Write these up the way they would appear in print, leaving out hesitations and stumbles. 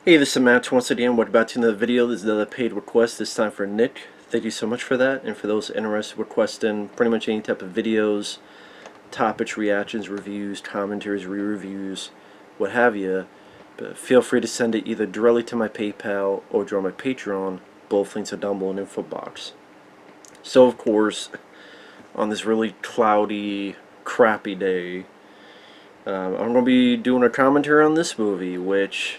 Hey, this is Matt once again. Welcome back to another video. This is another paid request, this time for Nick. Thank you so much for that. And for those interested requesting pretty much any type of videos, topics, reactions, reviews, commentaries, re-reviews, what have you, but feel free to send it either directly to my PayPal or join my Patreon. Both links are down below in the info box. So, of course, on this really cloudy, crappy day, I'm going to be doing a commentary on this movie, which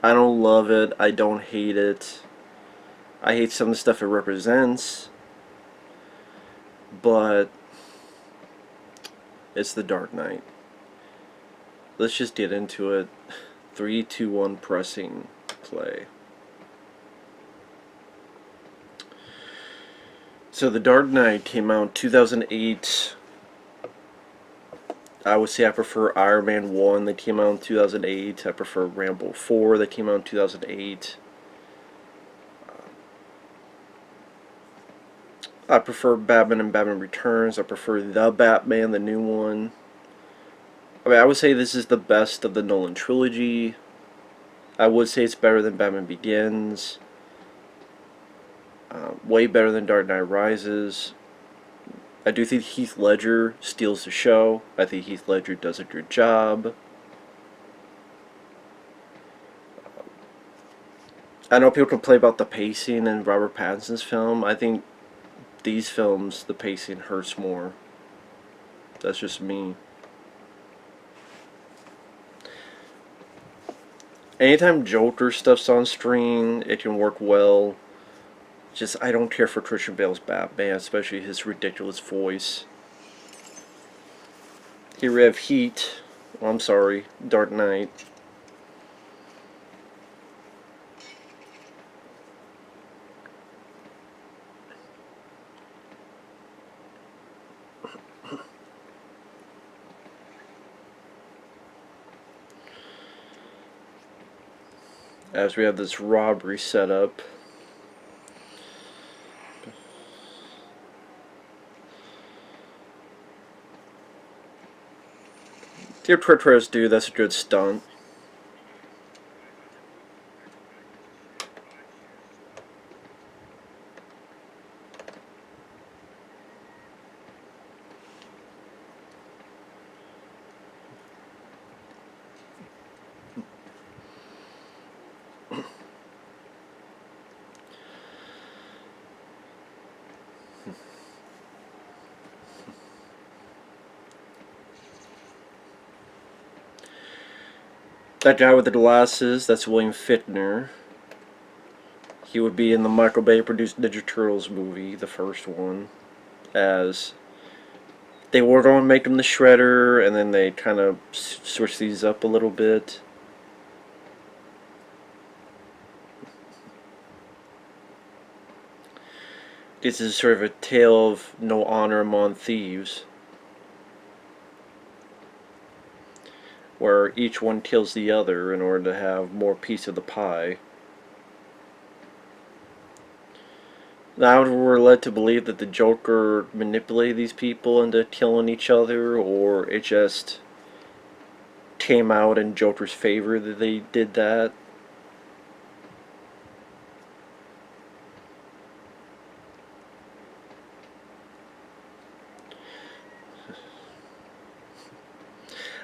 I don't love it. I don't hate it. I hate some of the stuff it represents. But it's The Dark Knight. Let's just get into it. 3, 2, 1, pressing play. So The Dark Knight came out in 2008. I would say I prefer Iron Man 1 that came out in 2008. I prefer Rambo 4 that came out in 2008. I prefer Batman and Batman Returns. I prefer The Batman, the new one. I mean, I would say this is the best of the Nolan trilogy. I would say it's better than Batman Begins. Way better than Dark Knight Rises. I do think Heath Ledger steals the show. I think Heath Ledger does a good job. I know people complain about the pacing in Robert Pattinson's film. I think these films, the pacing hurts more. That's just me. Anytime Joker stuff's on screen, it can work well. Just, I don't care for Christian Bale's Batman, especially his ridiculous voice. Here we have Heat. Oh, I'm sorry, Dark Knight. As we have this robbery set up. Dear Treacherous Dude, that's a good stunt. That guy with the glasses, that's William Fichtner. He would be in the Michael Bay produced Ninja Turtles movie, the first one, as they were going to make him the Shredder, and then they kind of switched these up a little bit. This is sort of a tale of no honor among thieves, where each one kills the other in order to have more piece of the pie. Now we're led to believe that the Joker manipulated these people into killing each other, or it just came out in Joker's favor that they did that.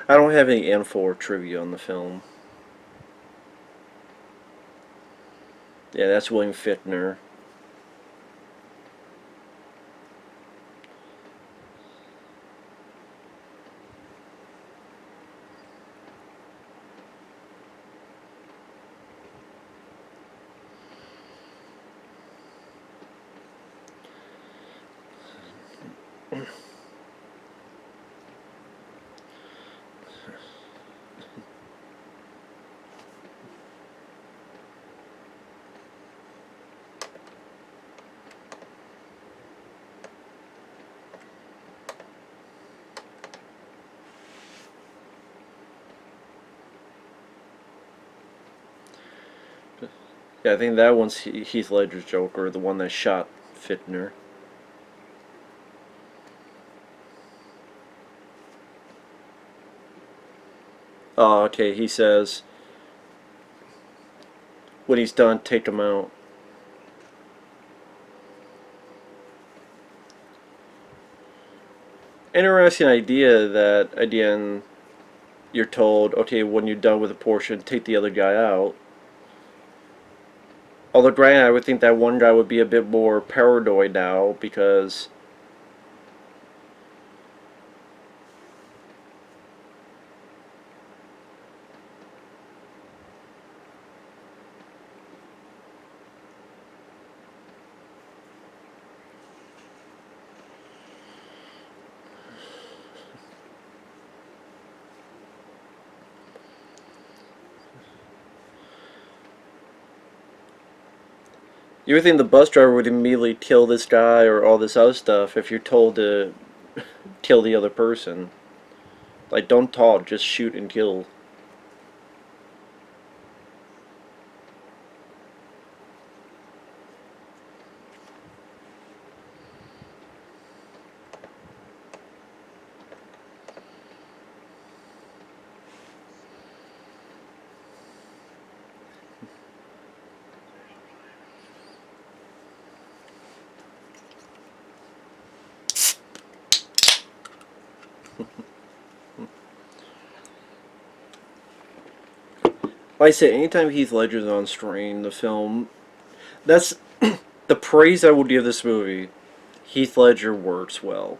I don't have any info or trivia on the film. Yeah, that's William Fichtner. Yeah, I think that one's Heath Ledger's Joker, the one that shot Fichtner. Oh, okay, he says, when he's done, take him out. Interesting idea that, again, you're told, okay, when you're done with a portion, take the other guy out. Although, granted, I would think that one guy would be a bit more paranoid now because you would think the bus driver would immediately kill this guy or all this other stuff if you're told to kill the other person. Like, don't talk, just shoot and kill. Like I say, anytime Heath Ledger's on screen, the film, that's the praise I would give this movie. Heath Ledger works well.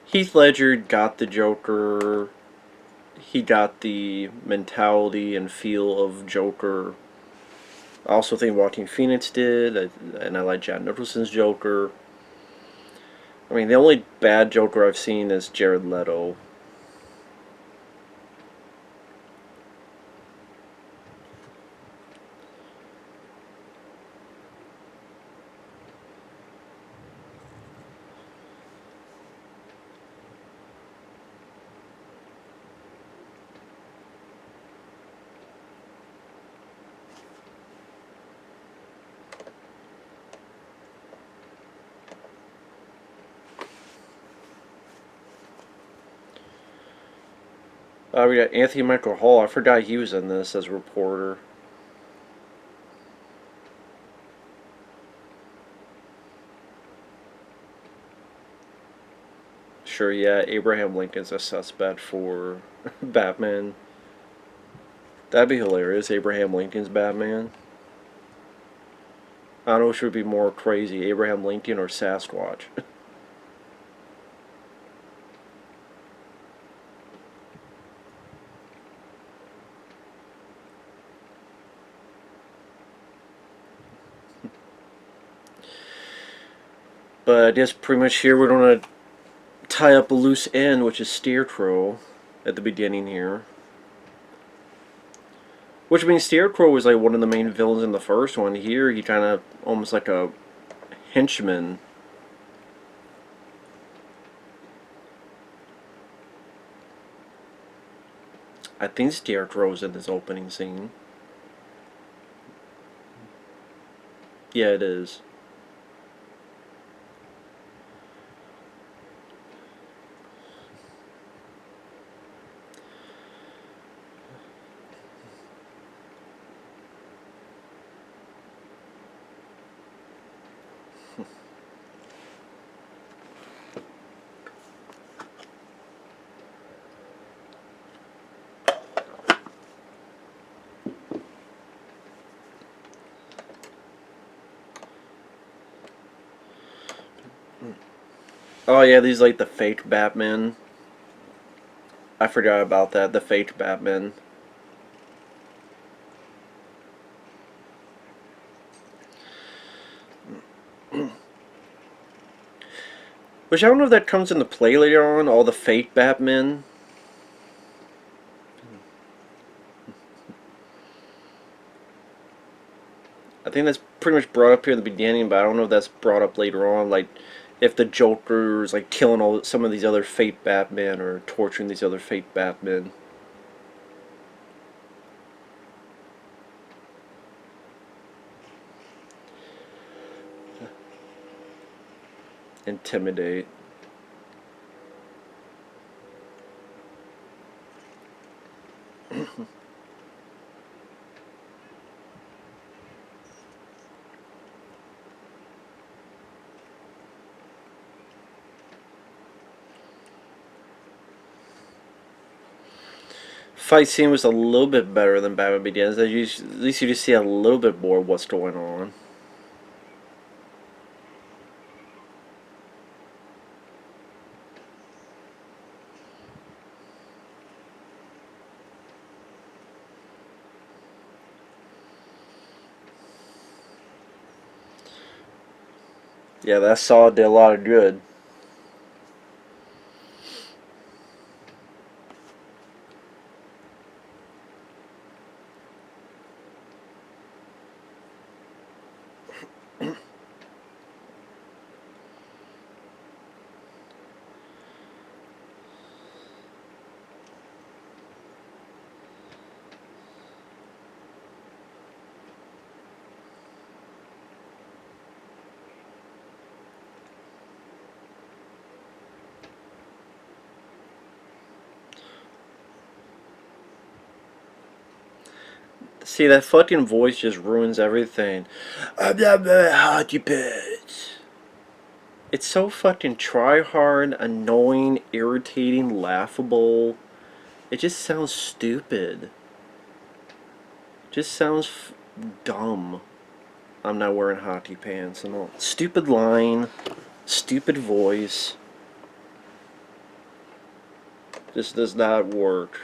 Heath Ledger got the Joker. He got the mentality and feel of Joker. I also think Joaquin Phoenix did, and I like Jack Nicholson's Joker. I mean, the only bad Joker I've seen is Jared Leto. We got Anthony Michael Hall. I forgot he was in this as a reporter. Sure, yeah, Abraham Lincoln's a suspect for Batman. That'd be hilarious, Abraham Lincoln's Batman. I don't know which would be more crazy, Abraham Lincoln or Sasquatch. But I guess pretty much here we're going to tie up a loose end, which is Scarecrow at the beginning here. Which means Scarecrow was like one of the main villains in the first one. Here he kind of almost like a henchman. I think Scarecrow's in this opening scene. Yeah, it is. Oh yeah, these like the fake Batman. I forgot about that. The fake Batman. Which I don't know if that comes into play later on. All the fake Batmen. I think that's pretty much brought up here in the beginning, but I don't know if that's brought up later on. Like, if the Joker's like killing all some of these other fake Batmen or torturing these other fake Batmen. Intimidate. Fight scene was a little bit better than Batman Begins. At least you just see a little bit more of what's going on. Yeah, that saw did a lot of good. See, that fucking voice just ruins everything. I'm not very hot, you bitch. It's so fucking try hard, annoying, irritating, laughable. It just sounds stupid. Just sounds dumb. I'm not wearing hockey pants and all. Stupid line, stupid voice. Just does not work.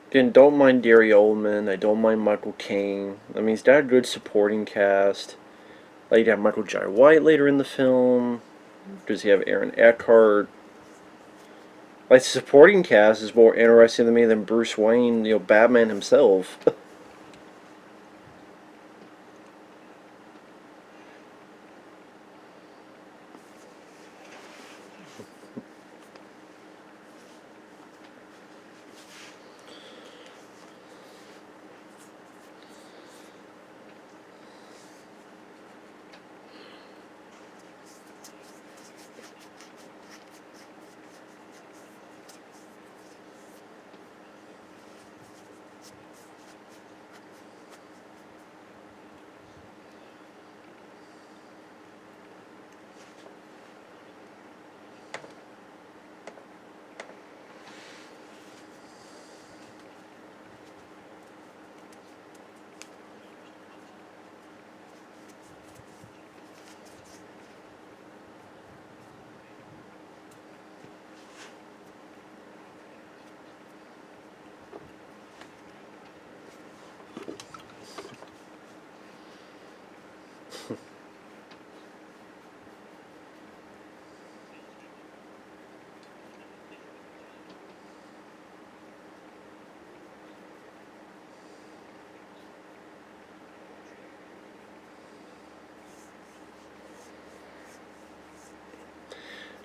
Again, don't mind Gary Oldman. I don't mind Michael Caine. I mean, he's got a good supporting cast. Like, you have Michael Jai White later in the film. Does he have Aaron Eckhart? Like, the supporting cast is more interesting to me than Bruce Wayne, Batman himself.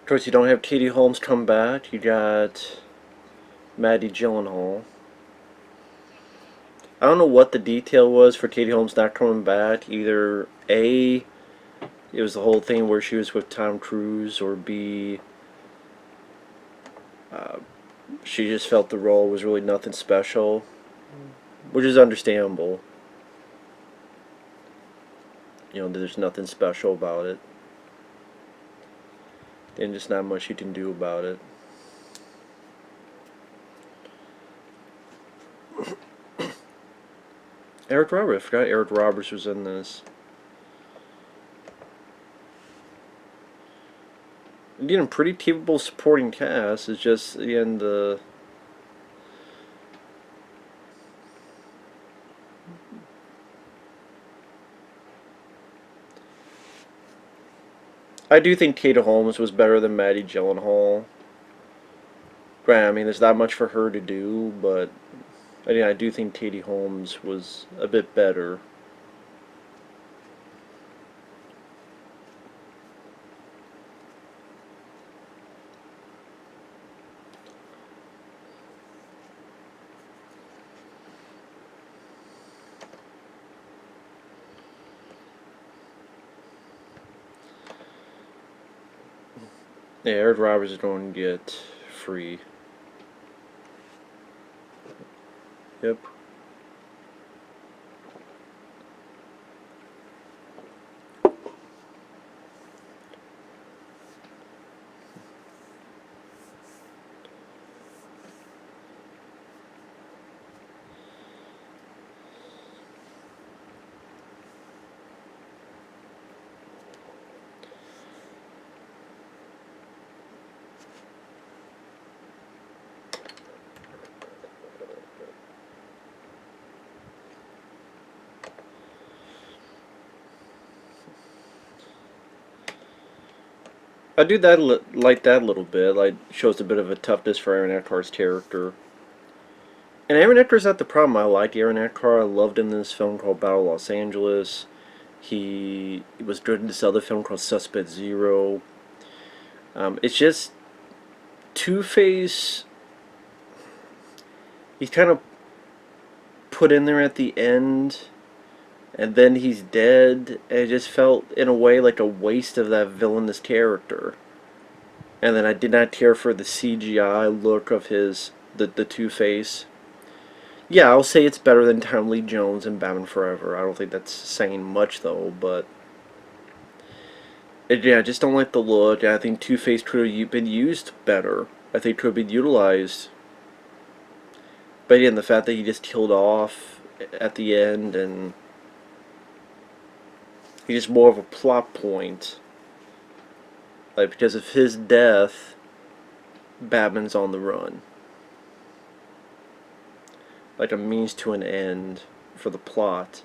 Of course, you don't have Katie Holmes come back. You got Maddie Gyllenhaal. I don't know what the detail was for Katie Holmes not coming back. Either A, it was the whole thing where she was with Tom Cruise, or B, she just felt the role was really nothing special, which is understandable. There's nothing special about it, and just not much you can do about it. Eric Roberts, I forgot Eric Roberts was in this. Again, pretty capable supporting cast. It's just, again, the I do think Katie Holmes was better than Maddie Gyllenhaal. Granted, I mean, there's not much for her to do, but I do think Katie Holmes was a bit better. Yeah, Eric Roberts is going to get free. Yep. I do that like that a little bit. Like shows a bit of a toughness for Aaron Eckhart's character. And Aaron Eckhart's not the problem. I like Aaron Eckhart. I loved him in this film called Battle of Los Angeles. He was good in this other film called Suspect Zero. It's just Two-Face. He's kind of put in there at the end, and then he's dead. And it just felt, in a way, like a waste of that villainous character. And then I did not care for the CGI look of the Two-Face. Yeah, I'll say it's better than Tom Lee Jones in Batman Forever. I don't think that's saying much, though, but yeah, I just don't like the look. I think Two-Face could have been used better. I think could have been utilized. But again, the fact that he just killed off at the end, and he's just more of a plot point. Like, because of his death, Batman's on the run. Like a means to an end for the plot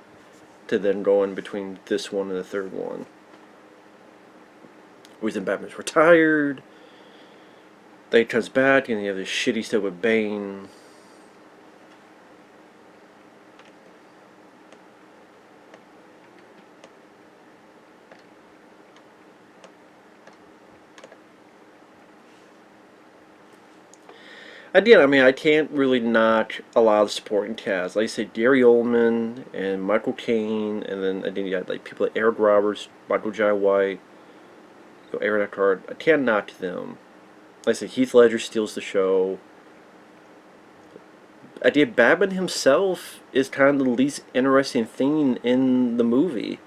to then go in between this one and the third one. Reason Batman's retired. Then he comes back and you have this shitty stuff with Bane. I can't really knock a lot of supporting cast. Like I said, Gary Oldman and Michael Caine, and then you had like people like Eric Roberts, Michael Jai White, Aaron Eckhart. I can't knock them. Like I said, Heath Ledger steals the show. Batman himself is kind of the least interesting thing in the movie.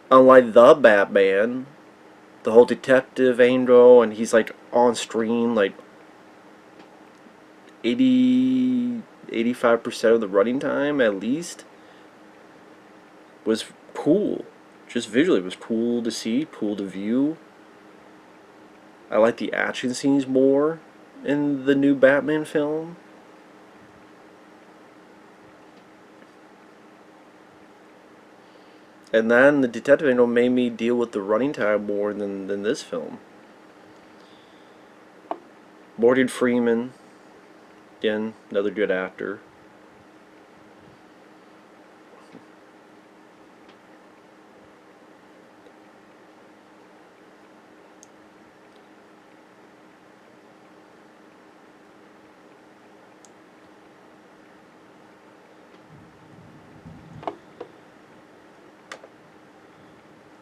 Unlike the Batman, the whole detective angle, and he's like on screen like 85% of the running time at least, was cool. Just visually, it was cool to see, cool to view. I like the action scenes more in the new Batman film. And then the detective angle made me deal with the running time more than this film. Morgan Freeman, again, another good actor.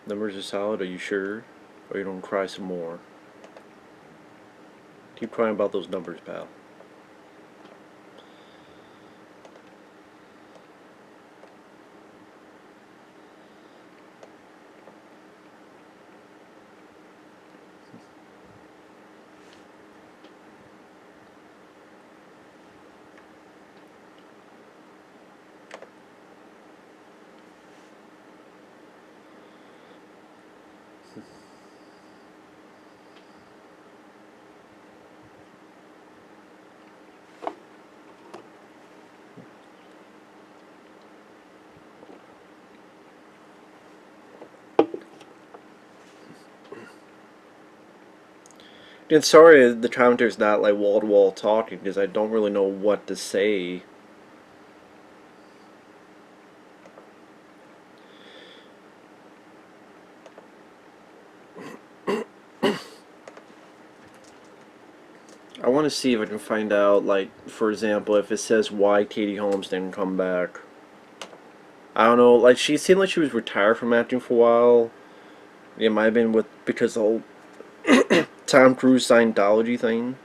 Numbers are solid, are you sure? Or you don't cry some more? Keep crying about those numbers, pal. And sorry, the commentary's not like wall to wall talking because I don't really know what to say. I want to see if I can find out, like, for example, if it says why Katie Holmes didn't come back. I don't know, like, she seemed like she was retired from acting for a while. It might have been with because the whole Tom Cruise Scientology thing.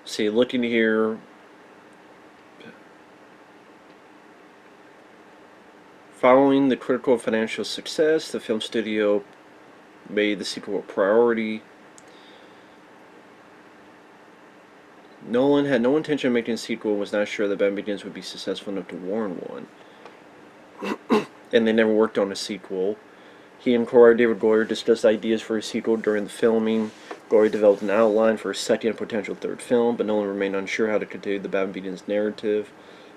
See, looking here, following the critical and financial success, the film studio made the sequel a priority. Nolan had no intention of making a sequel and was not sure that Batman Begins would be successful enough to warrant one. And they never worked on a sequel. He and co-writer David Goyer discussed ideas for a sequel during the filming. Goyer developed an outline for a second and potential third film, but Nolan remained unsure how to continue the Batman Begins narrative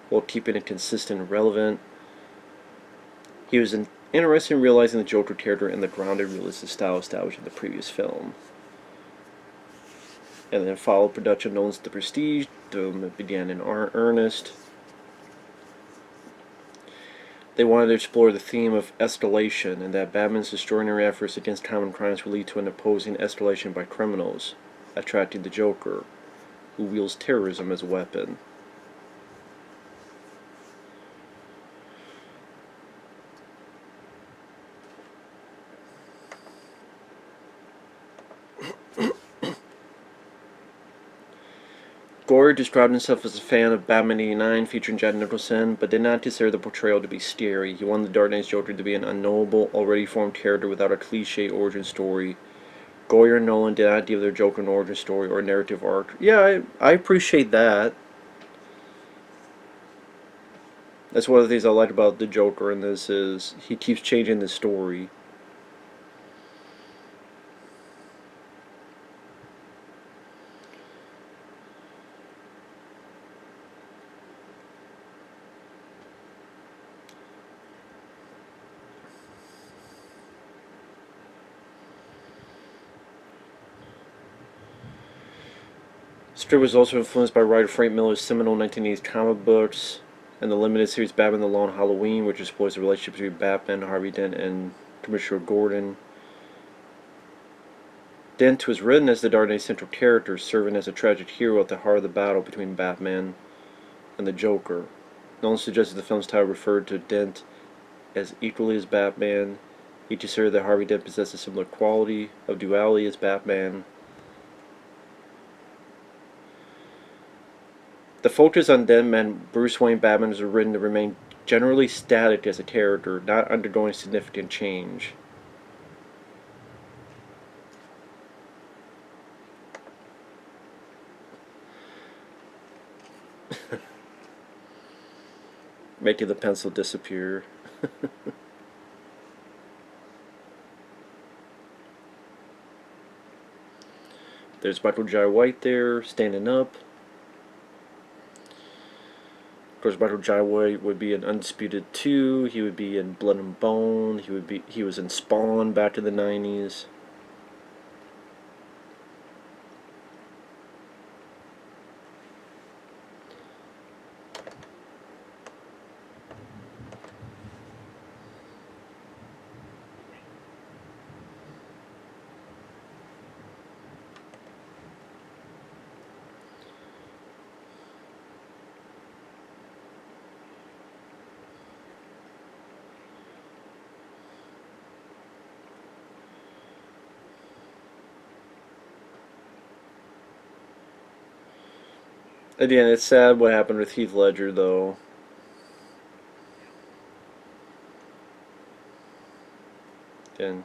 while keeping it consistent and relevant. He was interested in realizing the Joker character and the grounded, realistic style established in the previous film. And then followed production of Nolan's The Prestige. Development began in earnest. They wanted to explore the theme of escalation and that Batman's extraordinary efforts against common crimes will lead to an opposing escalation by criminals, attracting the Joker, who wields terrorism as a weapon. Goyer described himself as a fan of Batman '89 featuring Jack Nicholson, but did not consider the portrayal to be scary. He wanted the Dark Knight's Joker to be an unknowable, already formed character without a cliche origin story. Goyer and Nolan did not give their Joker an origin story or narrative arc. Yeah, I appreciate that. That's one of the things I like about the Joker in this is he keeps changing the story. Strip was also influenced by writer Frank Miller's seminal 1980s comic books and the limited series Batman the Long Halloween, which explores the relationship between Batman, Harvey Dent, and Commissioner Gordon. Dent was written as the Dark Knight's central character, serving as a tragic hero at the heart of the battle between Batman and the Joker. Nolan suggested the film's title referred to Dent as equally as Batman. He considered that Harvey Dent possessed a similar quality of duality as Batman. The focus on Dent meant Bruce Wayne Batman was written to remain generally static as a character, not undergoing significant change. Making the pencil disappear. There's Michael Jai White there, standing up. Of course, Michael Jai White would be in Undisputed 2. He would be in Blood and Bone. He was in Spawn back in the 90s. Again, it's sad what happened with Heath Ledger, though. Again,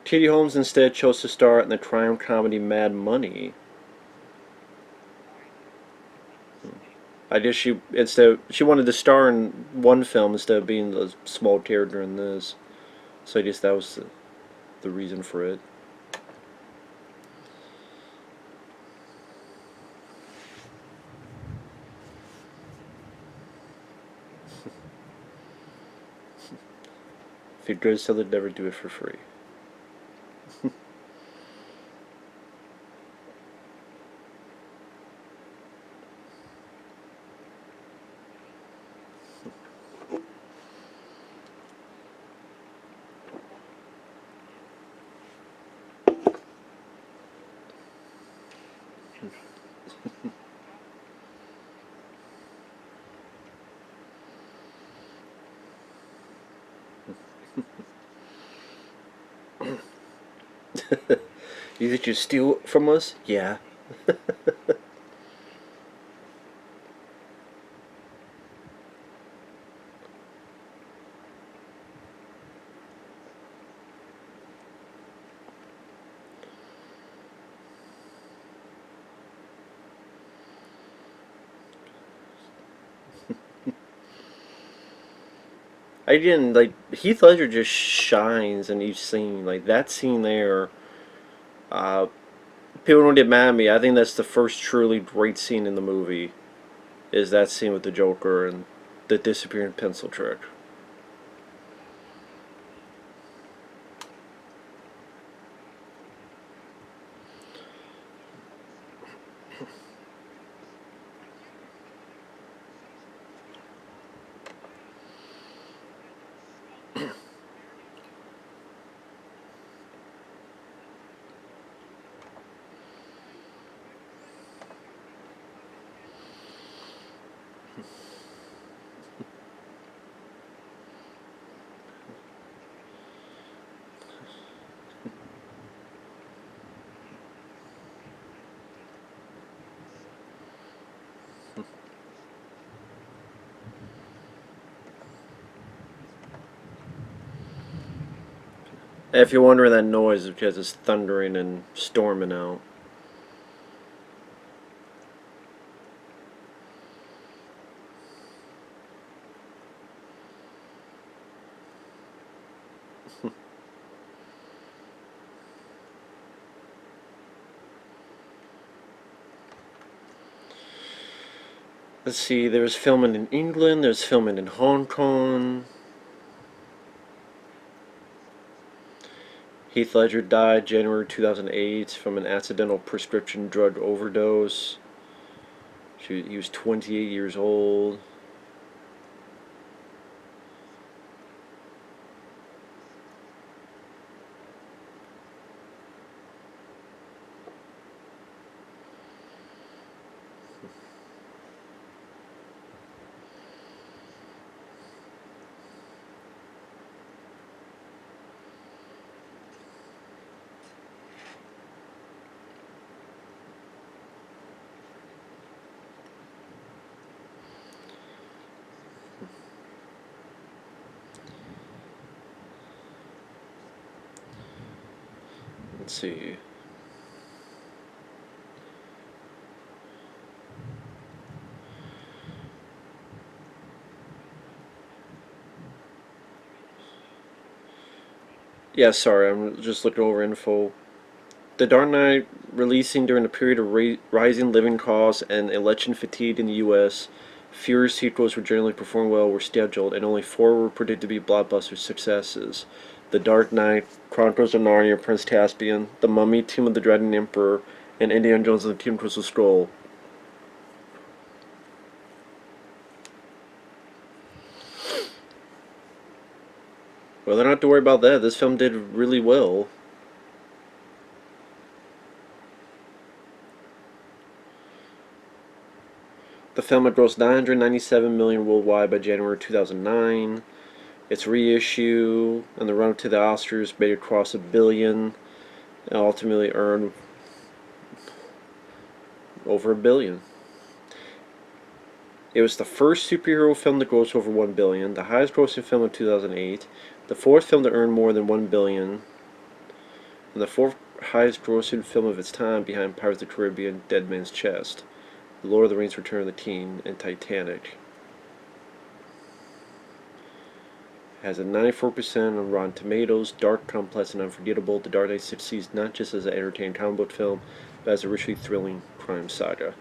Katie Holmes instead chose to star in the crime comedy Mad Money. I guess she wanted to star in one film instead of being the small character in this. So I guess that was the reason for it. If you're good, so they'd never do it for free. You think you steal from us? Yeah. Again, like Heath Ledger just shines in each scene. Like that scene there, uh, people don't get mad at me. I think that's the first truly great scene in the movie. Is that scene with the Joker and the disappearing pencil trick. And if you're wondering that noise, it's because it's thundering and storming out. Let's see, there's filming in England, there's filming in Hong Kong. Heath Ledger died January 2008 from an accidental prescription drug overdose. He was 28 years old. Let's see. Yeah, sorry, I'm just looking over info. The Dark Knight, releasing during a period of rising living costs and election fatigue in the U.S., fewer sequels were generally performed well were scheduled, and only four were predicted to be blockbuster successes. The Dark Knight, Chronicles of Narnia, Prince Caspian, The Mummy, Tomb of the Dreaded Emperor, and Indiana Jones and the Kingdom Crystal Scroll. Well, they don't have to worry about that. This film did really well. The film had grossed $997 million worldwide by January 2009. Its reissue and the run to the Oscars made it cross $1 billion and ultimately earned over $1 billion. It was the first superhero film to gross over $1 billion, the highest grossing film of 2008, the fourth film to earn more than $1 billion, and the fourth highest grossing film of its time behind Pirates of the Caribbean, Dead Man's Chest, The Lord of the Rings: Return of the King, and Titanic. It has a 94% on Rotten Tomatoes. Dark, complex, and unforgettable, The Dark Knight succeeds not just as an entertaining comic book film, but as a richly thrilling crime saga.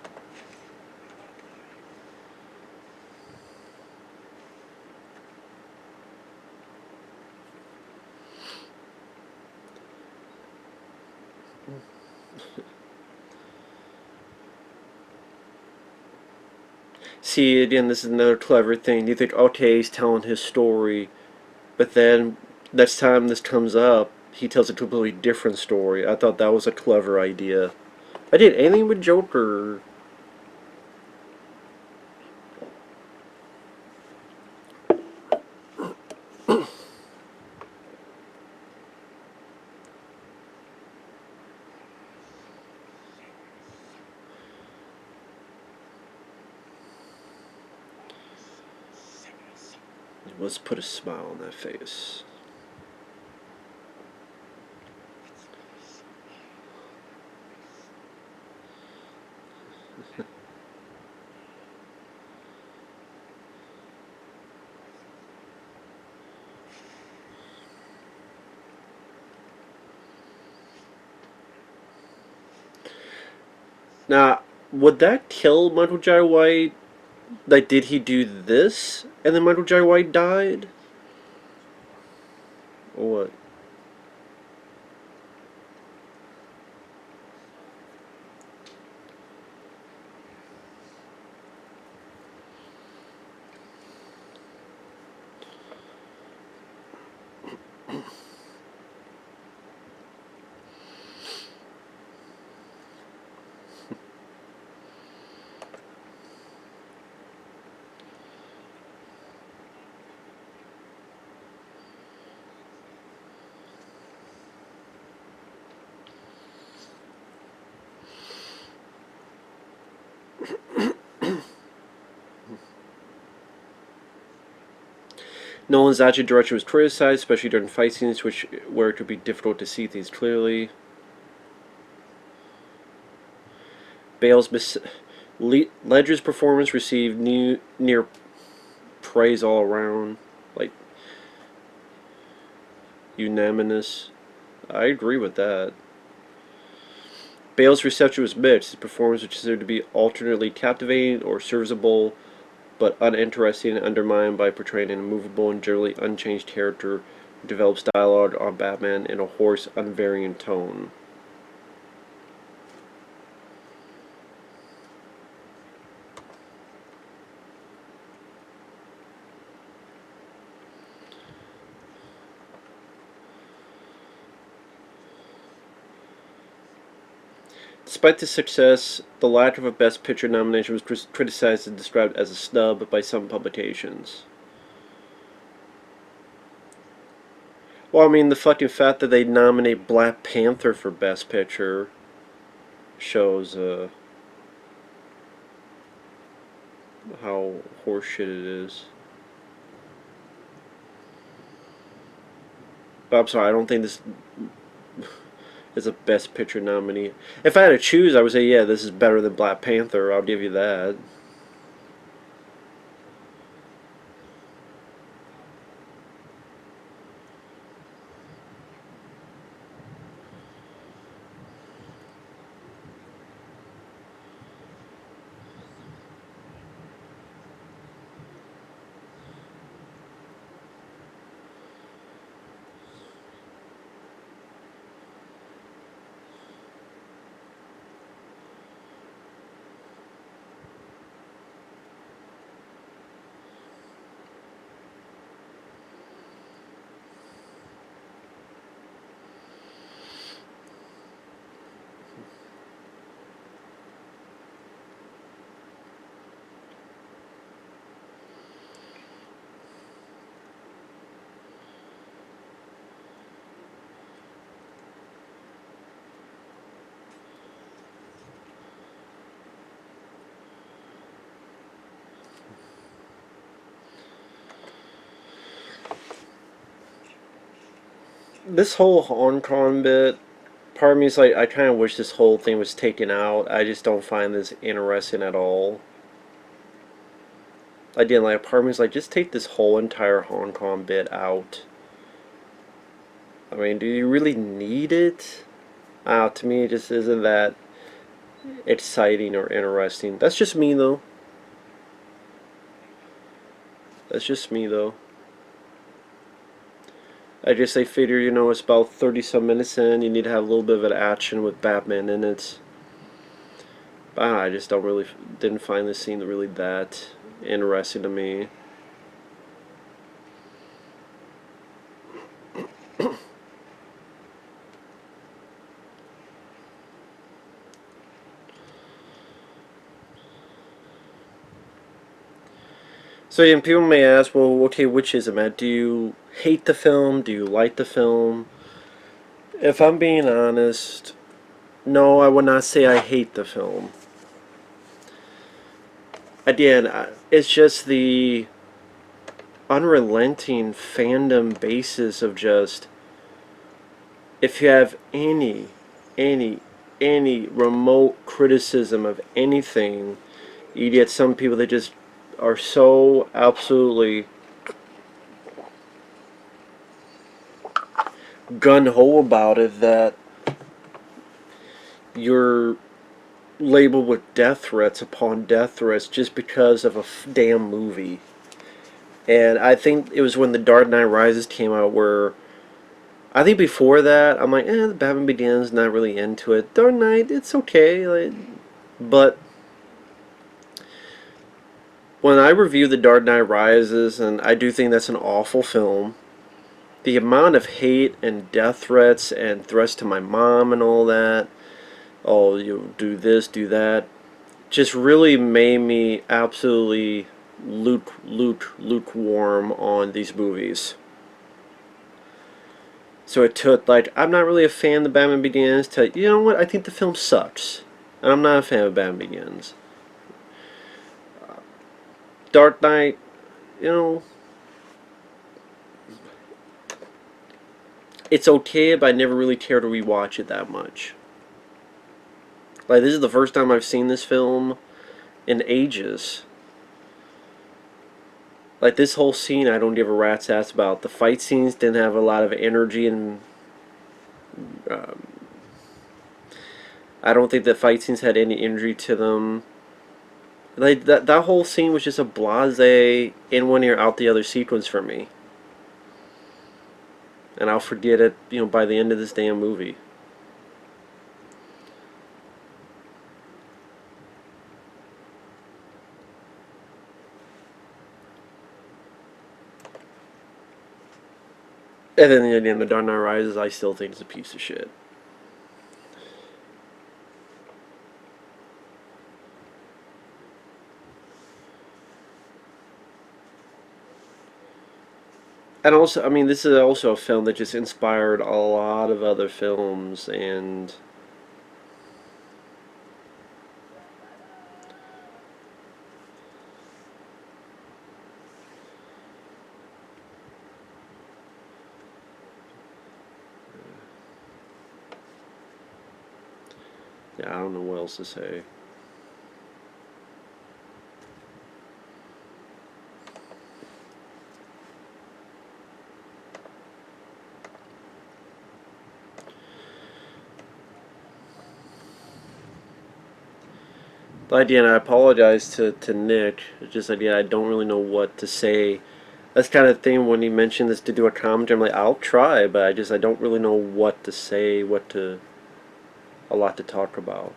See, again, this is another clever thing. You think, okay, he's telling his story, but then next time this comes up, he tells a completely different story. I thought that was a clever idea. I did anything with Joker. Let's put a smile on that face. Now, would that kill Michael Jai White? Like, did he do this and then Michael Jai White died? Or what? Nolan's action direction was criticized, especially during fight scenes, where it could be difficult to see things clearly. Ledger's performance received near praise all around, like unanimous. I agree with that. Bale's reception was mixed. His performance was considered to be alternately captivating or serviceable, but uninteresting and undermined by portraying an immovable and generally unchanged character who develops dialogue on Batman in a hoarse, unvarying tone. Despite the success, the lack of a Best Picture nomination was criticized and described as a snub by some publications. Well, I mean, the fucking fact that they nominate Black Panther for Best Picture shows how horseshit it is. But I'm sorry, I don't think this is a Best Picture nominee. If I had to choose, I would say, yeah, this is better than Black Panther. I'll give you that. This whole Hong Kong bit, part of me is like, I kind of wish this whole thing was taken out. I just don't find this interesting at all. I didn't like. Part of me is like, just take this whole entire Hong Kong bit out. I mean, do you really need it? To me, it just isn't that exciting or interesting. That's just me, though. That's just me, though. I just they figure, it's about 30 some minutes in. You need to have a little bit of an action with Batman in it. But I just didn't find this scene really that interesting to me. So yeah, people may ask, well, okay, which is it, Matt? Do you hate the film? Do you like the film? If I'm being honest, no, I would not say I hate the film. Again, it's just the unrelenting fandom basis of just, if you have any, any remote criticism of anything, you get some people that just are so absolutely gun-ho about it that you're labeled with death threats upon death threats just because of a damn movie. And I think it was when The Dark Knight Rises came out where I think before that I'm like, the Batman Begins, not really into it. Dark Knight, it's okay, like, but when I review The Dark Knight Rises, and I do think that's an awful film, the amount of hate and death threats and threats to my mom and all that, oh, you do this, do that, just really made me absolutely lukewarm on these movies. So it took, like, I'm not really a fan of The Batman Begins to, you know what, I think the film sucks. And I'm not a fan of Batman Begins. Dark Knight, you know, it's okay, but I never really care to rewatch it that much. Like, this is the first time I've seen this film in ages. Like, this whole scene I don't give a rat's ass about. The fight scenes didn't have a lot of energy, and I don't think the fight scenes had any energy to them. Like, that whole scene was just a blasé, in one ear, out the other sequence for me. And I'll forget it, by the end of this damn movie. And then again, The Dark Knight Rises, I still think is a piece of shit. And also, I mean, this is also a film that just inspired a lot of other films, and yeah, I don't know what else to say. But again, I apologize to Nick. It's just, again, I don't really know what to say. That's kind of thing when he mentioned this to do a commentary. I'm like, I'll try, but I don't really know what to say, a lot to talk about.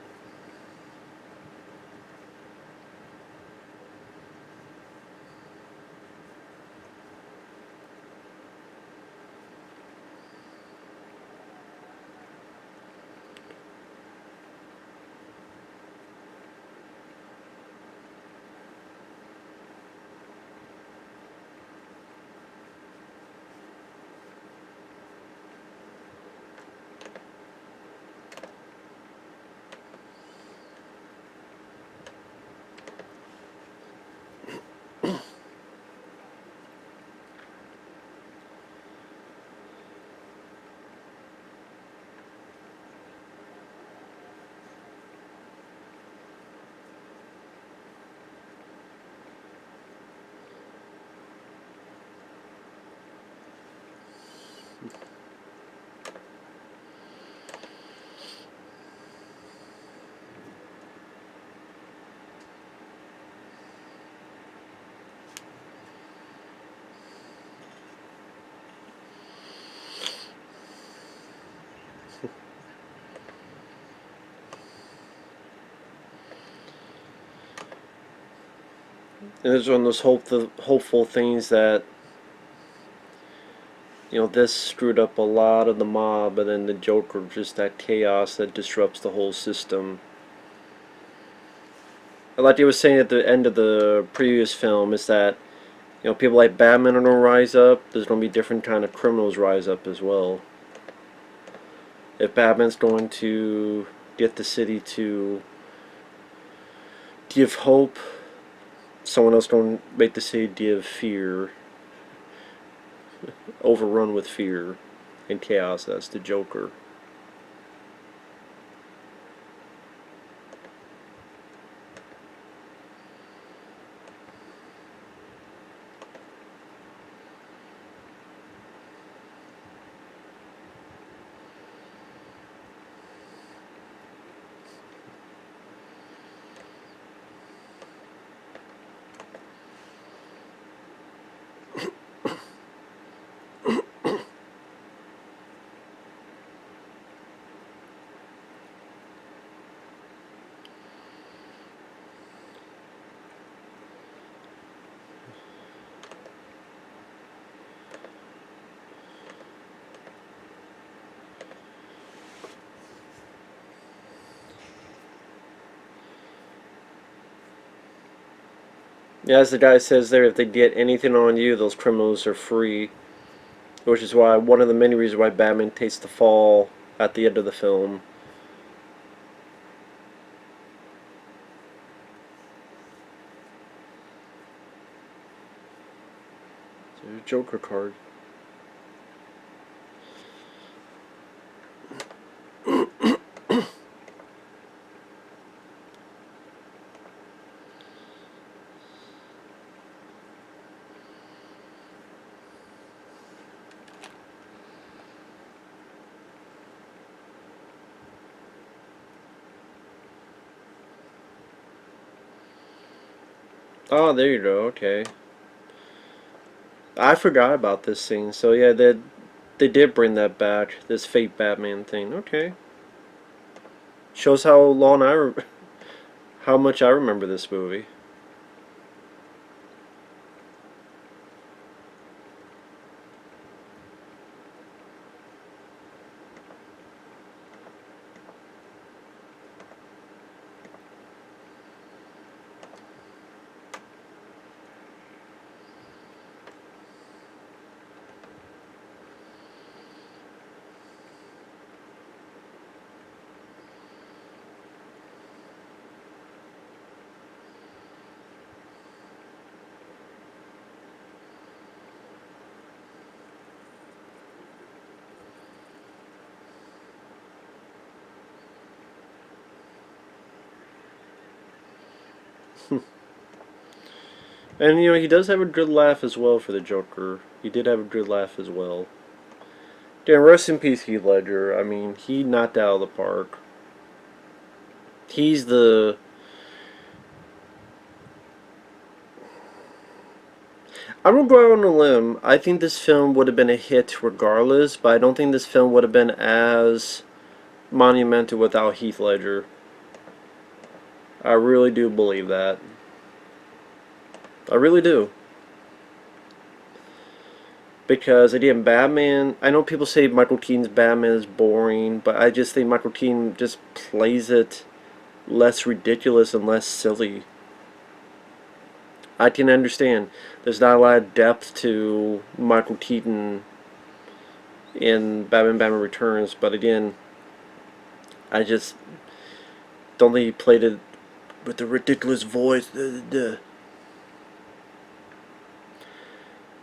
And it's one of those hopeful things that, you know, this screwed up a lot of the mob, and then the Joker, just that chaos that disrupts the whole system. Like they was saying at the end of the previous film, is that, you know, people like Batman are gonna rise up. There's gonna be different kind of criminals rise up as well. If Batman's going to get the city to give hope, someone else going to make the city give fear, overrun with fear and chaos. That's the Joker. Yeah, as the guy says there, if they get anything on you, those criminals are free. Which is why one of the many reasons why Batman takes the fall at the end of the film. So, Joker card. Oh, there you go. Okay. I forgot about this scene. So yeah, they did bring that back. This fake Batman thing. Okay. Shows how long how much I remember this movie. And you know, he does have a good laugh as well for the Joker. He did have a good laugh as well. Damn, rest in peace, Heath Ledger. I mean, he knocked out of the park. He's the... I'm gonna go out on a limb. I think this film would have been a hit regardless, but I don't think this film would have been as monumental without Heath Ledger. I really do believe that. I really do. Because, again, Batman... I know people say Michael Keaton's Batman is boring, but I just think Michael Keaton just plays it less ridiculous and less silly. I can understand. There's not a lot of depth to Michael Keaton in Batman Returns, but again, I just don't think he played it with the ridiculous voice. And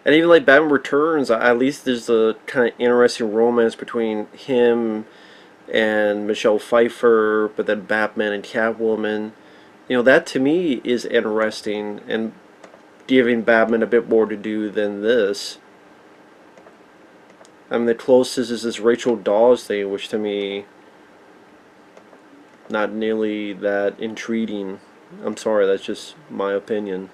even like Batman Returns, at least there's a kind of interesting romance between him and Michelle Pfeiffer, but then Batman and Catwoman. You know, that to me is interesting and giving Batman a bit more to do than this. I mean, the closest is this Rachel Dawes thing, which to me, not nearly that intriguing. I'm sorry, that's just my opinion.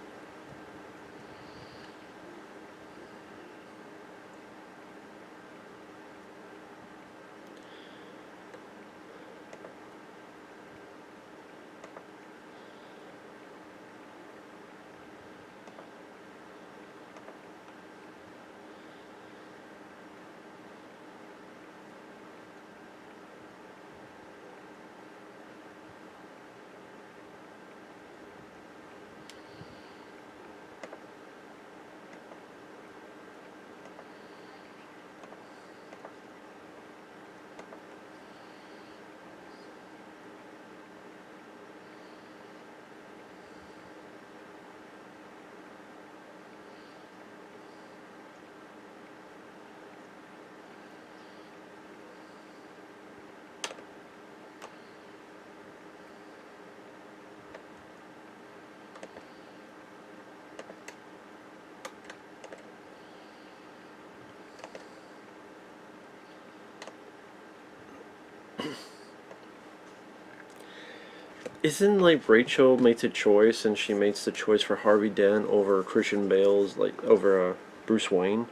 Isn't like Rachel makes a choice and she makes the choice for Harvey Dent over Christian Bale's, like over Bruce Wayne?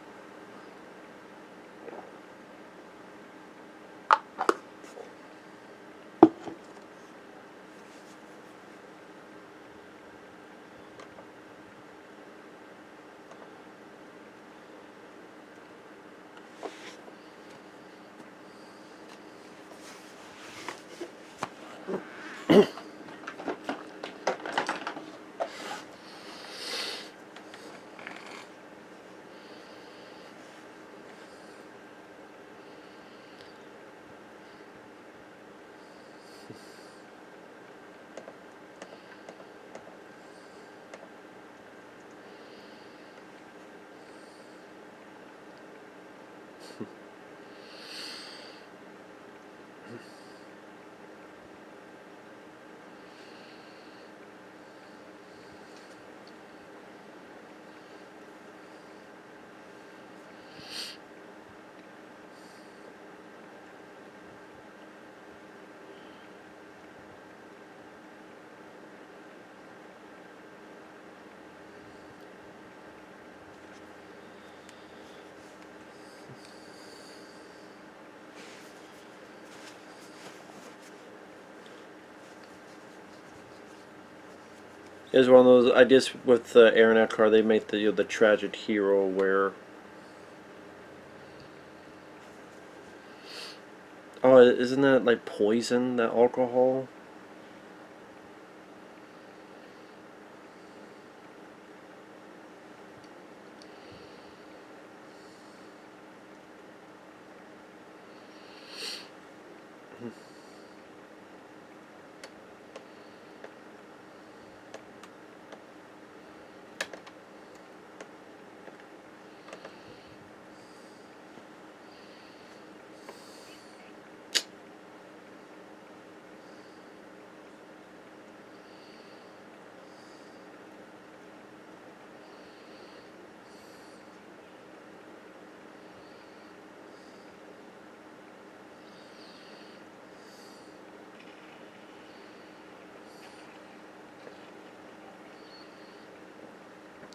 It was one of those. I guess with Aaron Eckhart, they made the the tragic hero where. Oh, isn't that like poison? That alcohol?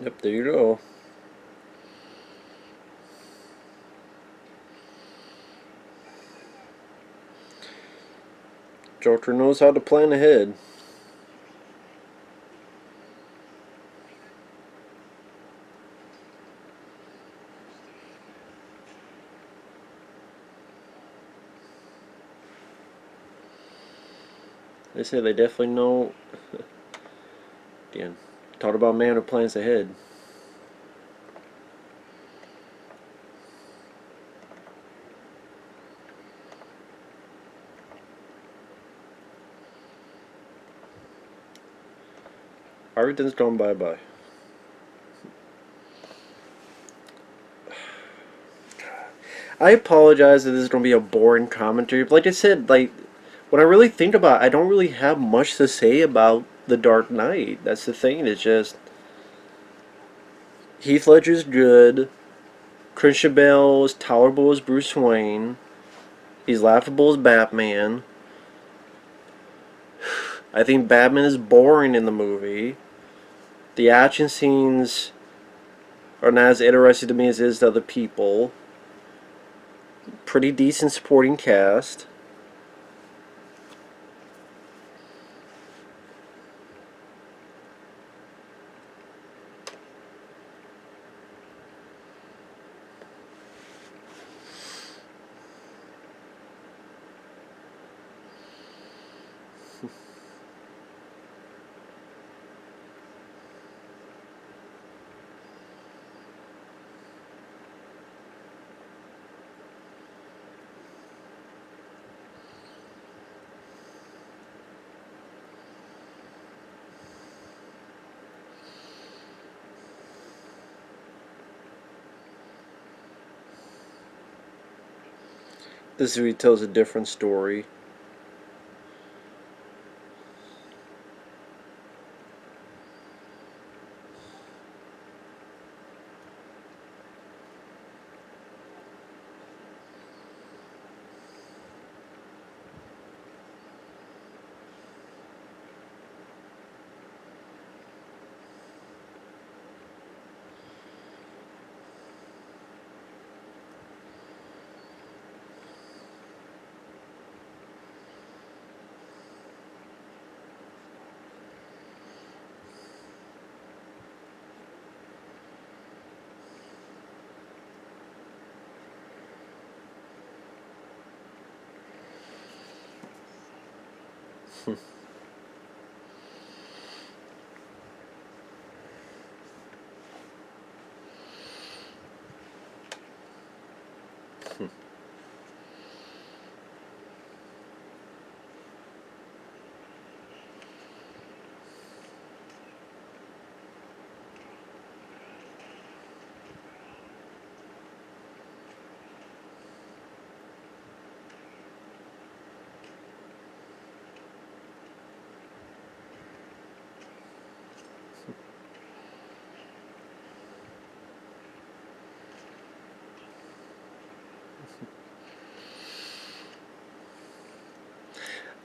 Yep, there you go. Joker knows how to plan ahead. They say they definitely know. Again, talk about a man who plans ahead. Everything's gone bye bye. I apologize that this is going to be a boring commentary. But like I said, like when I really think about it, I don't really have much to say about The Dark Knight. That's the thing. It's just Heath Ledger's good. Christian Bale is tolerable as Bruce Wayne. He's laughable as Batman. I think Batman is boring in the movie. The action scenes are not as interesting to me as is to other people. Pretty decent supporting cast. This movie tells a different story.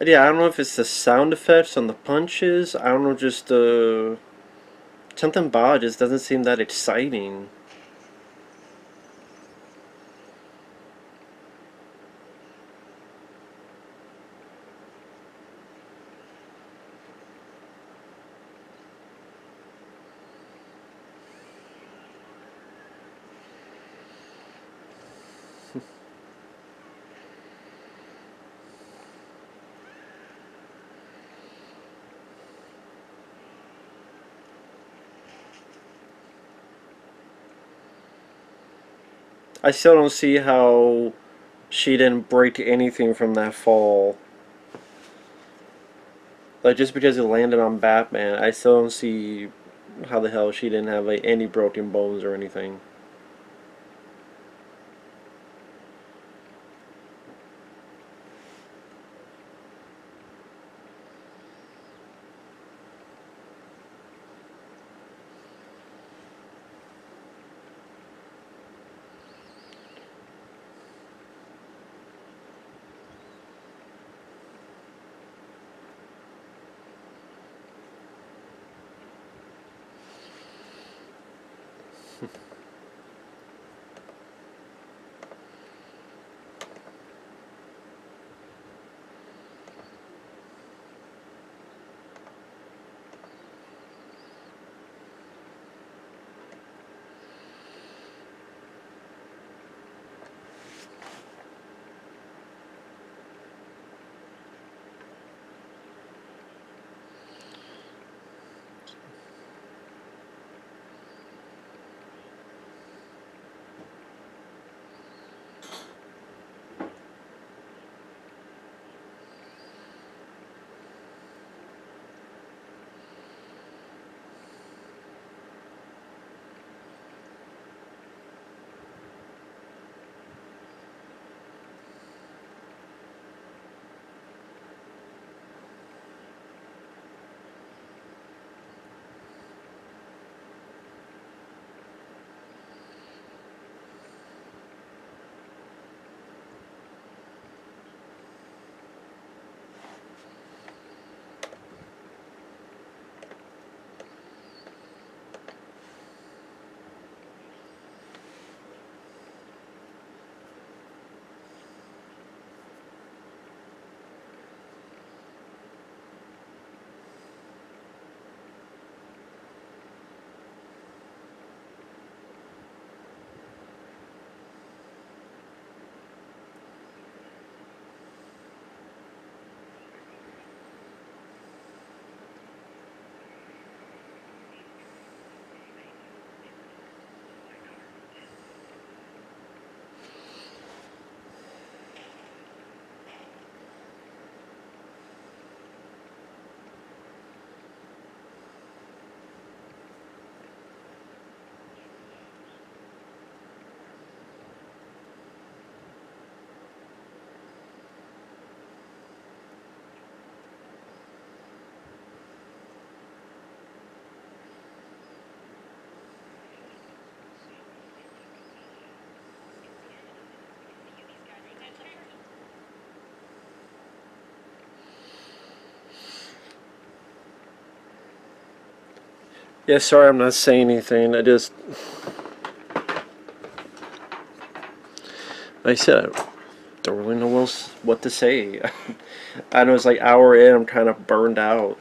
Yeah, I don't know if it's the sound effects on the punches. I don't know, just something about it just doesn't seem that exciting. I still don't see how she didn't break anything from that fall. Like, just because it landed on Batman, I still don't see how the hell she didn't have like any broken bones or anything. Yeah, sorry, I'm not saying anything. Like I said, I don't really know what to say. I know it's like hour in, I'm kind of burned out.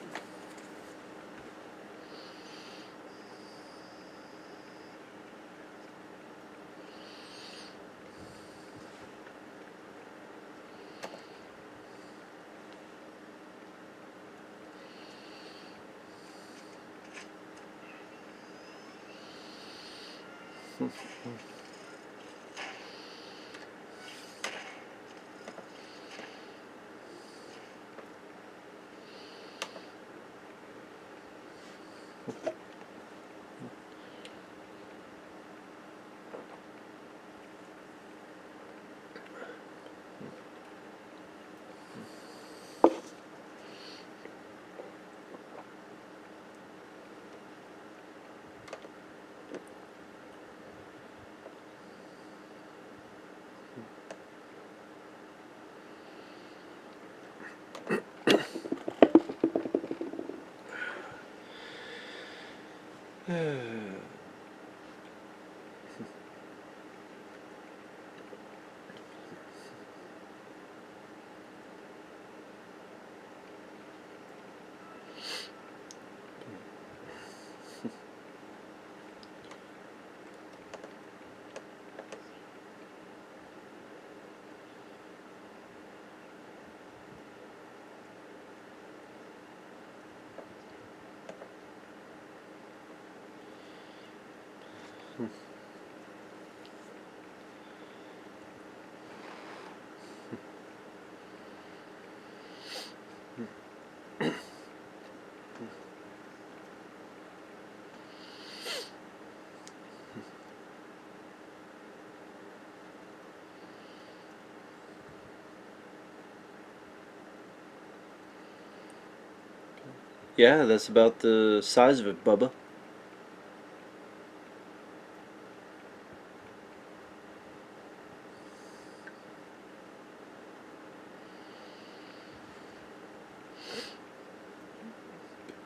Yeah, that's about the size of it, Bubba.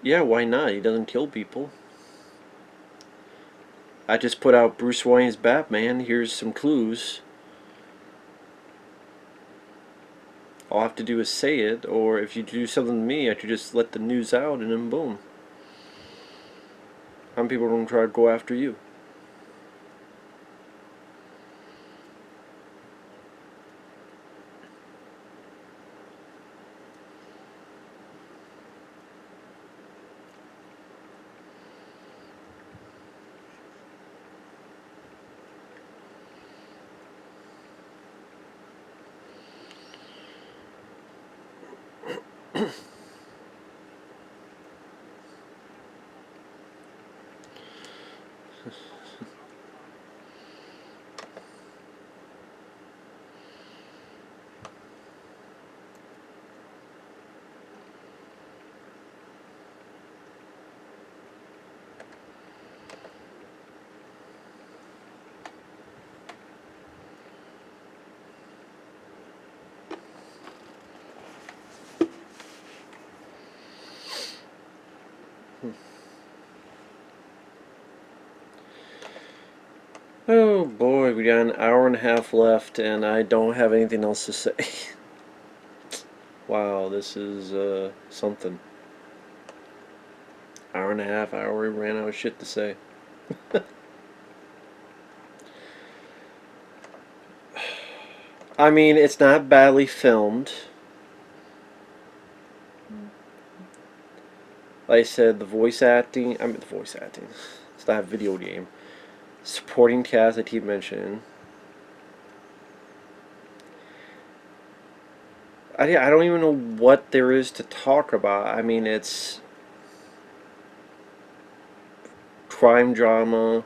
Yeah, why not? He doesn't kill people. I just put out Bruce Wayne's Batman. Here's some clues. All I have to do is say it, or if you do something to me, I could just let the news out and then boom. How many people are going to try to go after you? Oh boy, we got an hour and a half left, and I don't have anything else to say. Wow, this is something. Hour and a half, hour, we ran out of shit to say. I mean, it's not badly filmed. Like I said, the voice acting, it's not a video game. Supporting cast I keep mentioning. I don't even know what there is to talk about. I mean, it's crime drama.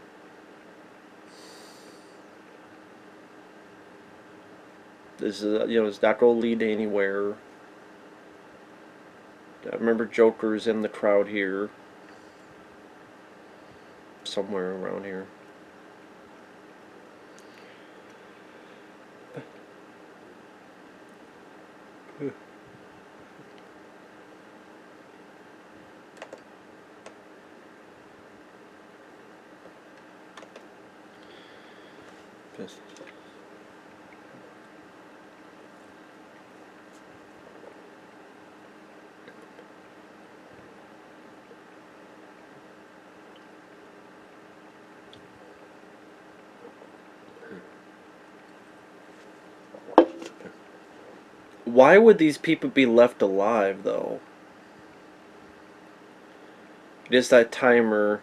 This is, it's not going to lead to anywhere. I remember Joker's in the crowd here. Somewhere around here. Why would these people be left alive, though? Just that timer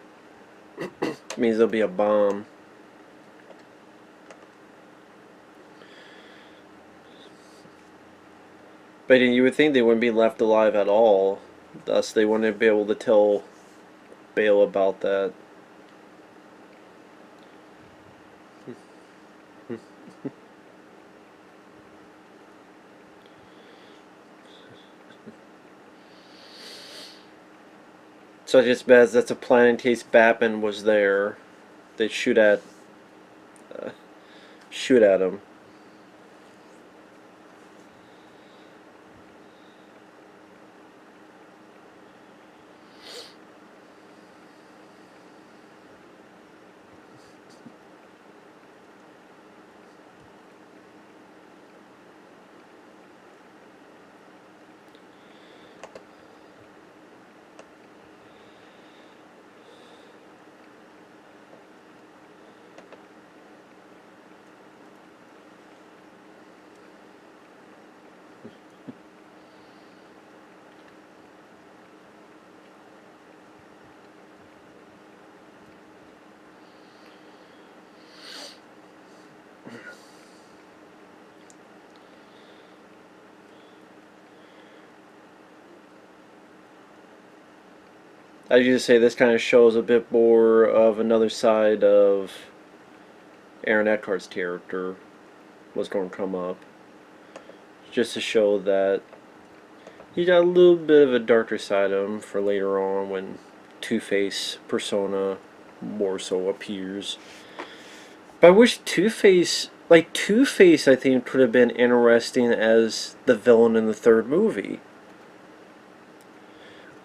means there'll be a bomb. But you would think they wouldn't be left alive at all. Thus, they wouldn't be able to tell Bale about that. So just as that's a plan in case Batman was there, they'd shoot at him. I usually say this kind of shows a bit more of another side of Aaron Eckhart's character was going to come up, just to show that he got a little bit of a darker side of him for later on when Two-Face persona more so appears. But I wish Two-Face, I think could have been interesting as the villain in the third movie.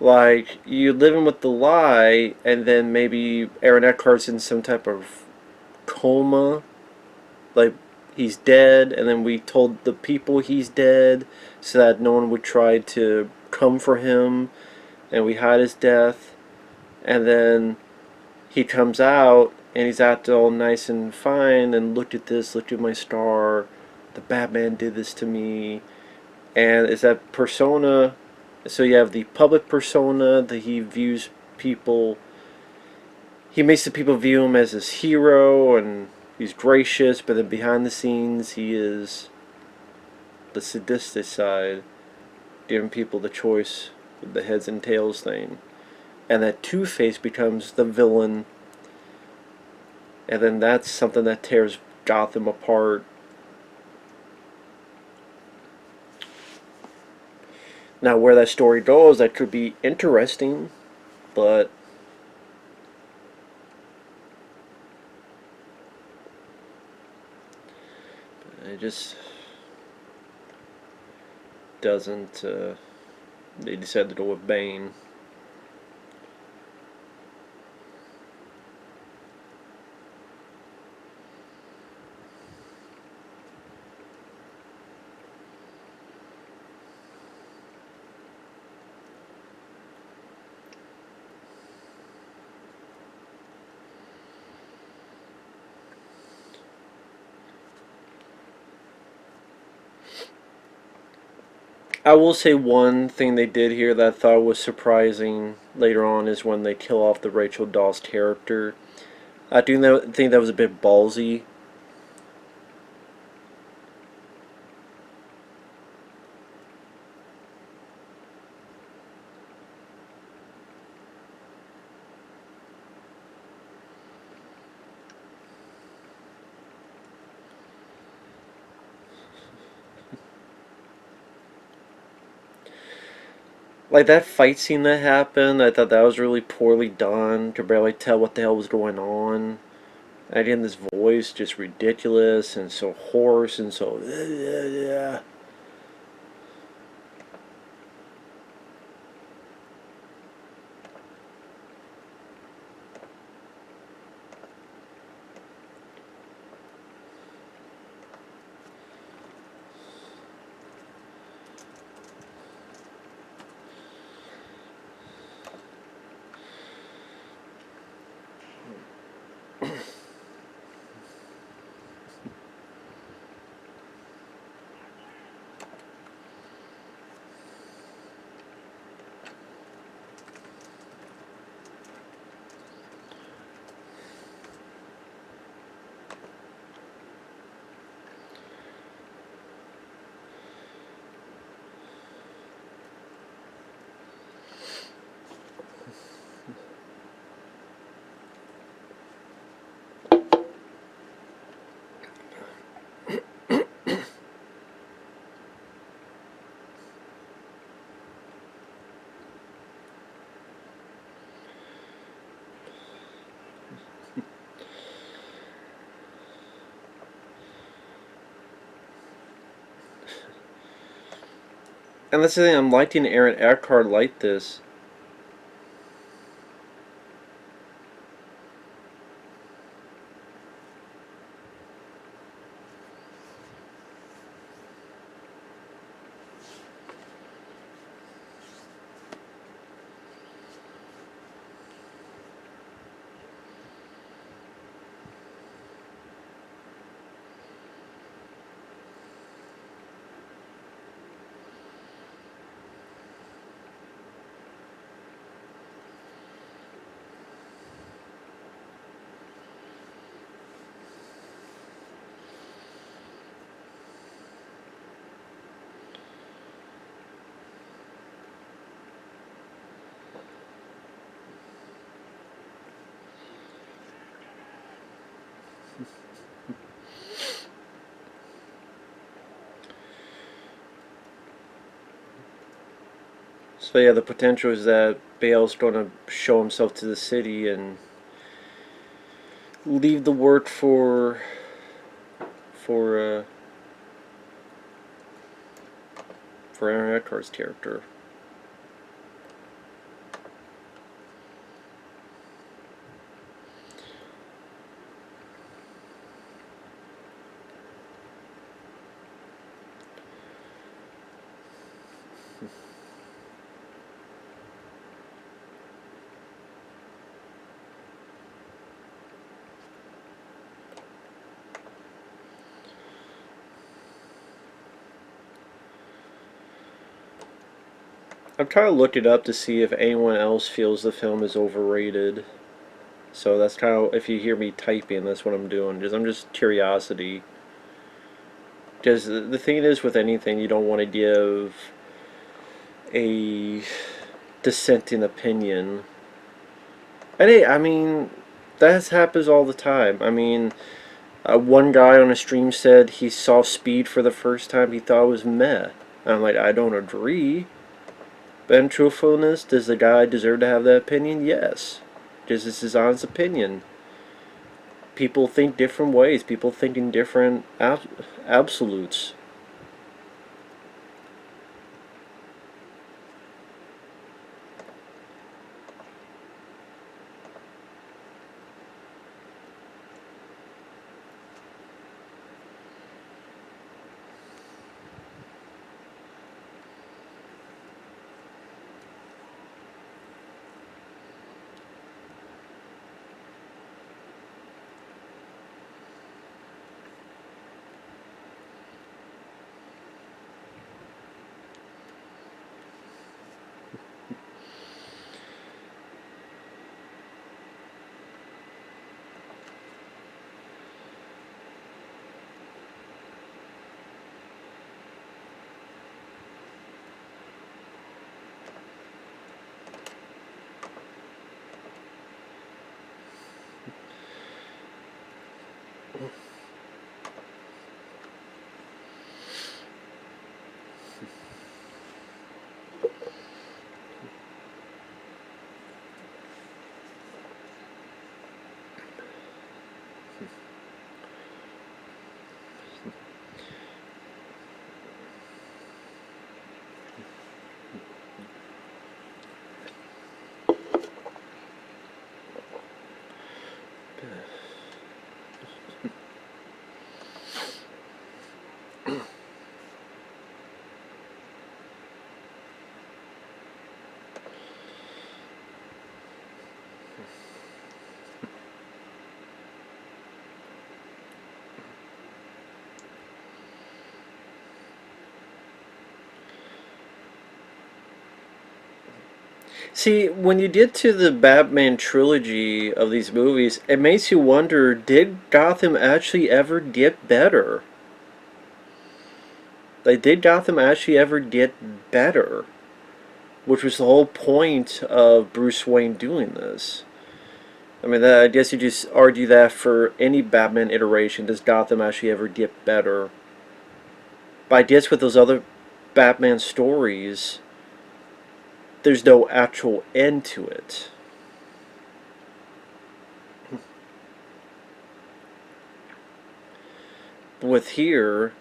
Like, you living with the lie, and then maybe Aaron Eckhart's in some type of coma, like he's dead, and then we told the people he's dead so that no one would try to come for him, and we hide his death, and then he comes out and he's acting all nice and fine, and look at this, look at my star, the Batman did this to me, and it's that persona. So you have the public persona that he views people, he makes the people view him as his hero, and he's gracious, but then behind the scenes he is the sadistic side, giving people the choice with the heads and tails thing. And that Two-Face becomes the villain, and then that's something that tears Gotham apart. Now, where that story goes, that could be interesting, but it just doesn't. They decided to go with Bane. I will say one thing they did here that I thought was surprising later on is when they kill off the Rachel Dawes character. I do think that was a bit ballsy. Like that fight scene that happened, I thought that was really poorly done. Could barely tell what the hell was going on. And again, this voice just ridiculous and so hoarse and so. And that's the thing, I'm liking Aaron Eckhart like this. So yeah, the potential is that Bale's going to show himself to the city and leave the work for uh, for Aaron Eckhart's character. I'm trying to look it up to see if anyone else feels the film is overrated. So that's kind of, if you hear me typing, that's what I'm doing. I'm just curiosity. Because the thing is, with anything, you don't want to give a dissenting opinion. And hey, I mean, that happens all the time. I mean, one guy on a stream said he saw Speed for the first time. He thought it was meh. And I'm like, I don't agree. But in truthfulness, does the guy deserve to have that opinion? Yes. This is his honest opinion. People think different ways. People think in different absolutes. See, when you get to the Batman trilogy of these movies, it makes you wonder, did Gotham actually ever get better? Like, did Gotham actually ever get better? Which was the whole point of Bruce Wayne doing this. I mean, I guess you just argue that for any Batman iteration, does Gotham actually ever get better? But I guess with those other Batman stories, there's no actual end to it. With here,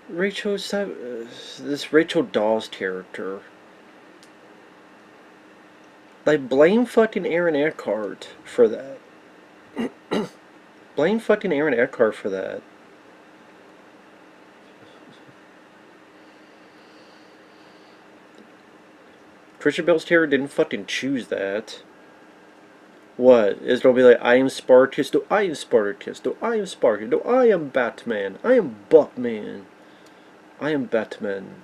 This Rachel Dawes character. Like, blame fucking Aaron Eckhart for that. Blame fucking Aaron Eckhart for that. Christian Bale's character didn't fucking choose that. What? Is it gonna be like, I am Spartacus, no, I am Spartacus, no, I am Spartacus, no, I am Batman, I am Batman, I am Batman.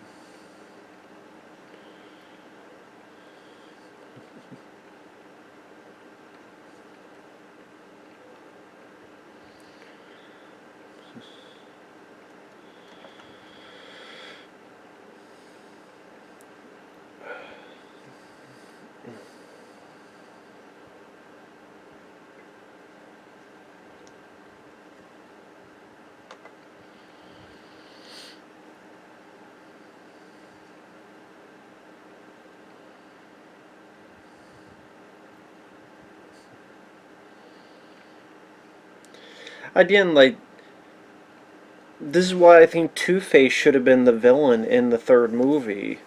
Again, like, this is why I think Two-Face should have been the villain in the third movie.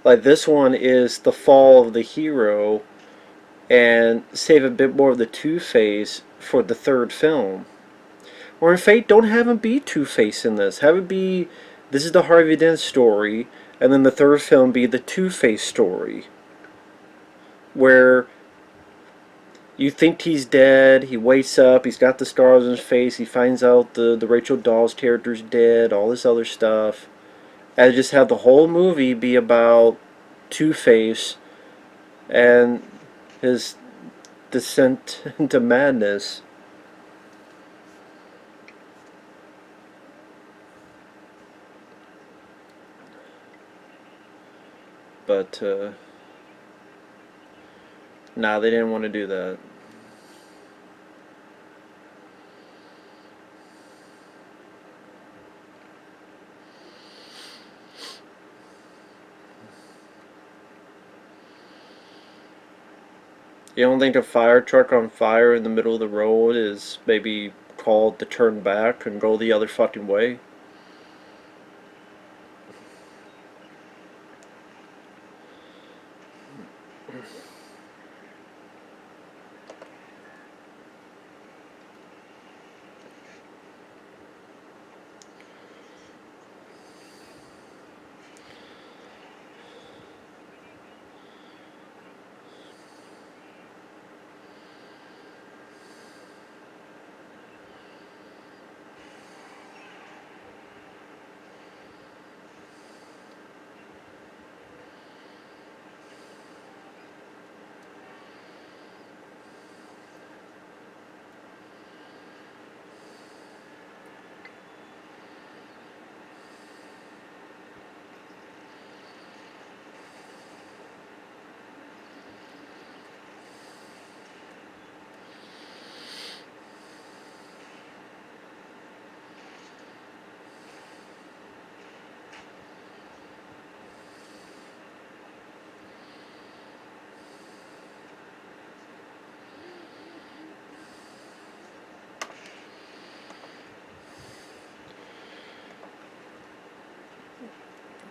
Like, this one is the fall of the hero, and save a bit more of the Two-Face for the third film. Or in Fate, don't have him be Two-Face in this. Have it be, this is the Harvey Dent story, and then the third film be the Two-Face story. Where you think he's dead, he wakes up, he's got the scars on his face, he finds out the Rachel Dawes character's dead, all this other stuff. And just have the whole movie be about Two-Face and his descent into madness. But, nah, they didn't want to do that. You don't think a fire truck on fire in the middle of the road is maybe called to turn back and go the other fucking way?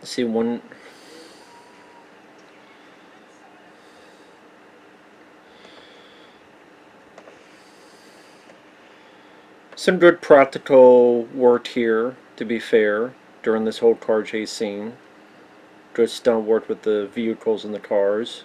See, some good practical work here, to be fair, during this whole car chase scene. Good stunt work with the vehicles and the cars.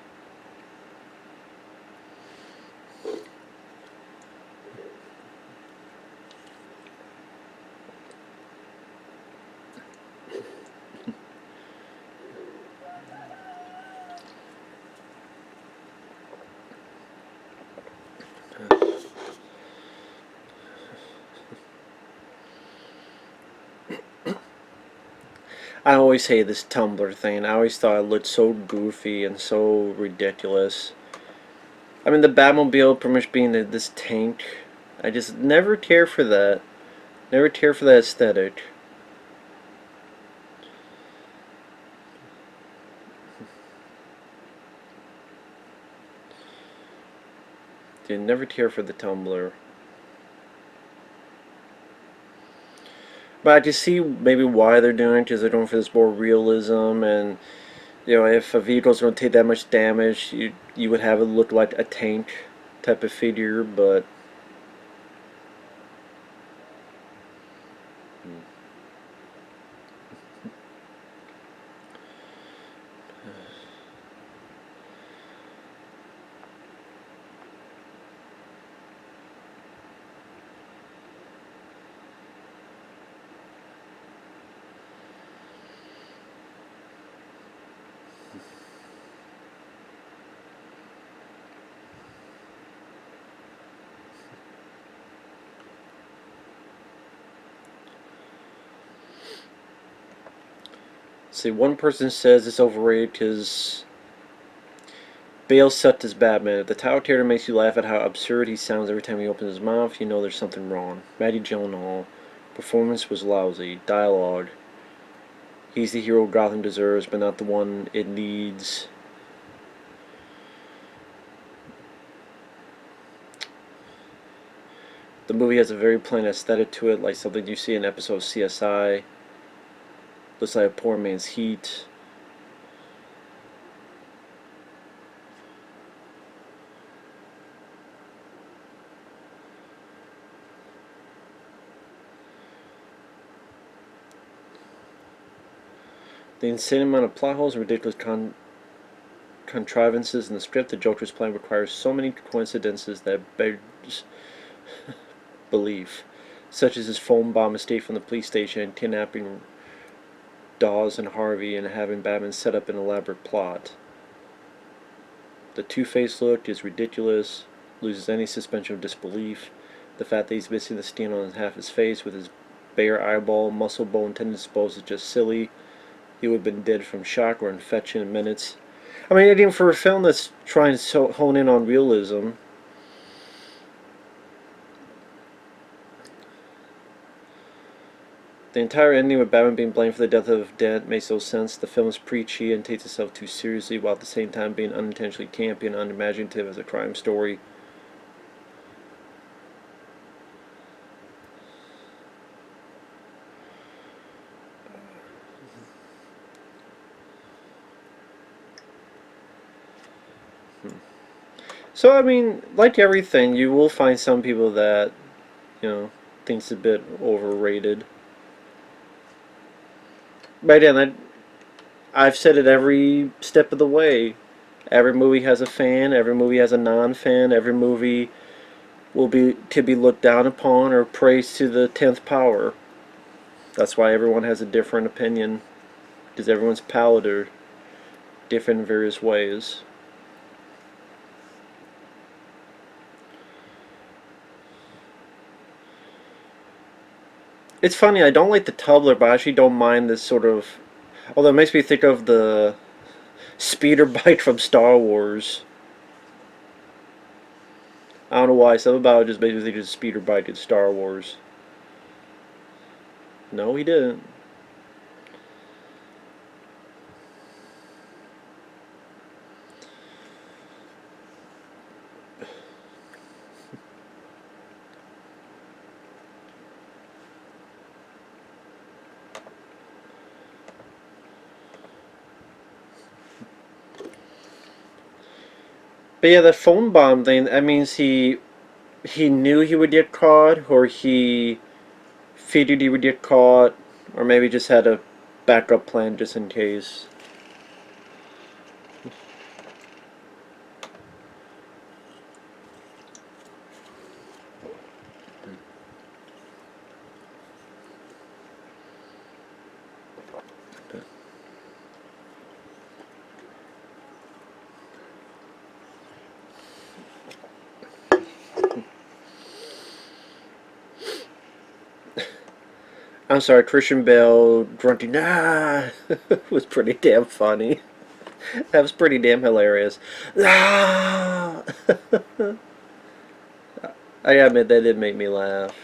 I always hate this Tumblr thing. I always thought it looked so goofy and so ridiculous. I mean, the Batmobile pretty much being this tank. I just never care for that. Never care for that aesthetic. Dude, never care for the Tumblr. But I can see maybe why they're doing it, because they're going for this more realism, and if a vehicle's going to take that much damage, you would have it look like a tank type of figure, but. See, one person says it's overrated because Bale sucked as Batman. If the Tower Terror makes you laugh at how absurd he sounds every time he opens his mouth, you know there's something wrong. Matty Gyllenhaal. Performance was lousy. Dialogue. He's the hero Gotham deserves, but not the one it needs. The movie has a very plain aesthetic to it, like something you see in an episode of CSI. Looks like a poor man's Heat. The insane amount of plot holes and ridiculous contrivances in the script the Joker's plan requires so many coincidences that begs belief, such as his phone bomb escape from the police station and kidnapping Dawes and Harvey and having Batman set up an elaborate plot. The Two-Face look is ridiculous, loses any suspension of disbelief. The fact that he's missing the skin on half his face with his bare eyeball, muscle bone tendon exposed is just silly. He would have been dead from shock or infection in minutes. I mean, even for a film that's trying to hone in on realism, the entire ending with Batman being blamed for the death of Dent makes no sense. The film is preachy and takes itself too seriously while at the same time being unintentionally campy and unimaginative as a crime story. So, I mean, like everything, you will find some people that, think it's a bit overrated. But again, I've said it every step of the way. Every movie has a fan, every movie has a non-fan, every movie could be looked down upon or praised to the 10th power. That's why everyone has a different opinion, because everyone's palate are different in various ways. It's funny, I don't like the tumbler, but I actually don't mind this sort of. Although it makes me think of the speeder bike from Star Wars. I don't know why, something about it just makes me think of the speeder bike in Star Wars. No, he didn't. But yeah, the phone bomb thing, that means he knew he would get caught, or he figured he would get caught, or maybe just had a backup plan just in case. I'm sorry, Christian Bale grunting, ah, was pretty damn funny. That was pretty damn hilarious. Ah! I gotta admit, that did make me laugh.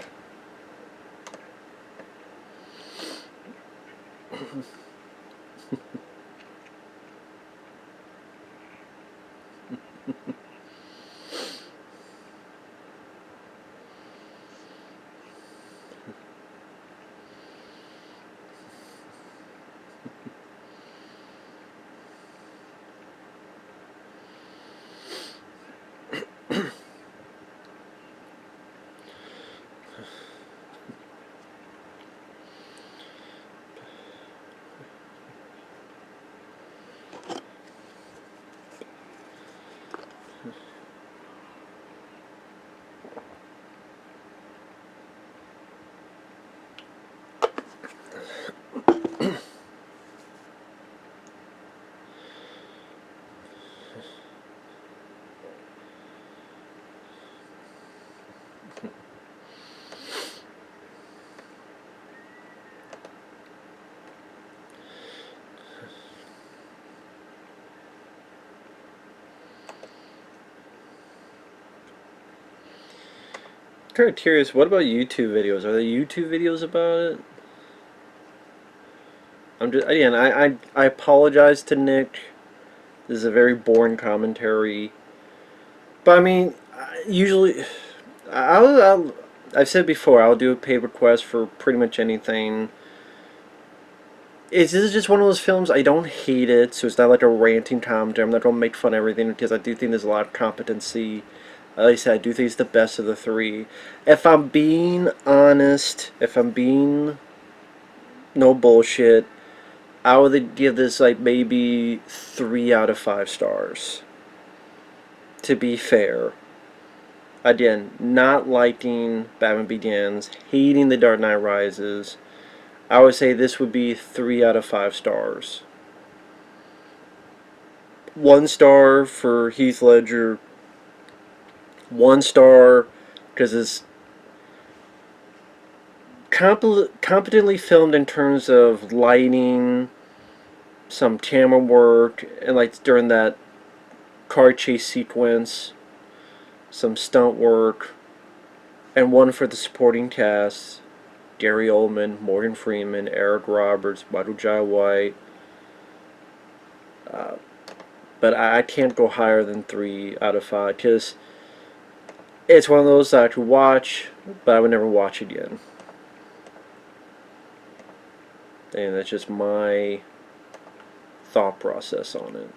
kind of curious. What about YouTube videos? Are there YouTube videos about it? I'm just again. I apologize to Nick. This is a very boring commentary. But I mean, usually, I've said before, I'll do a paid request for pretty much anything. This is just one of those films, I don't hate it, so it's not like a ranting commentary. I'm not going to make fun of everything because I do think there's a lot of competency. Like I said, I do think it's the best of the three. If I'm being honest, if I'm being no bullshit, I would give this like maybe 3 out of 5 stars. To be fair. Again, not liking Batman Begins, hating The Dark Knight Rises. I would say this would be 3 out of 5 stars. 1 star for Heath Ledger. 1 star because it's competently filmed in terms of lighting, some camera work, and like during that car chase sequence, some stunt work, and 1 for the supporting cast. Gary Oldman, Morgan Freeman, Eric Roberts, Michael Jai White. But I can't go higher than 3 out of 5 because it's one of those that I could watch, but I would never watch again. And that's just my thought process on it.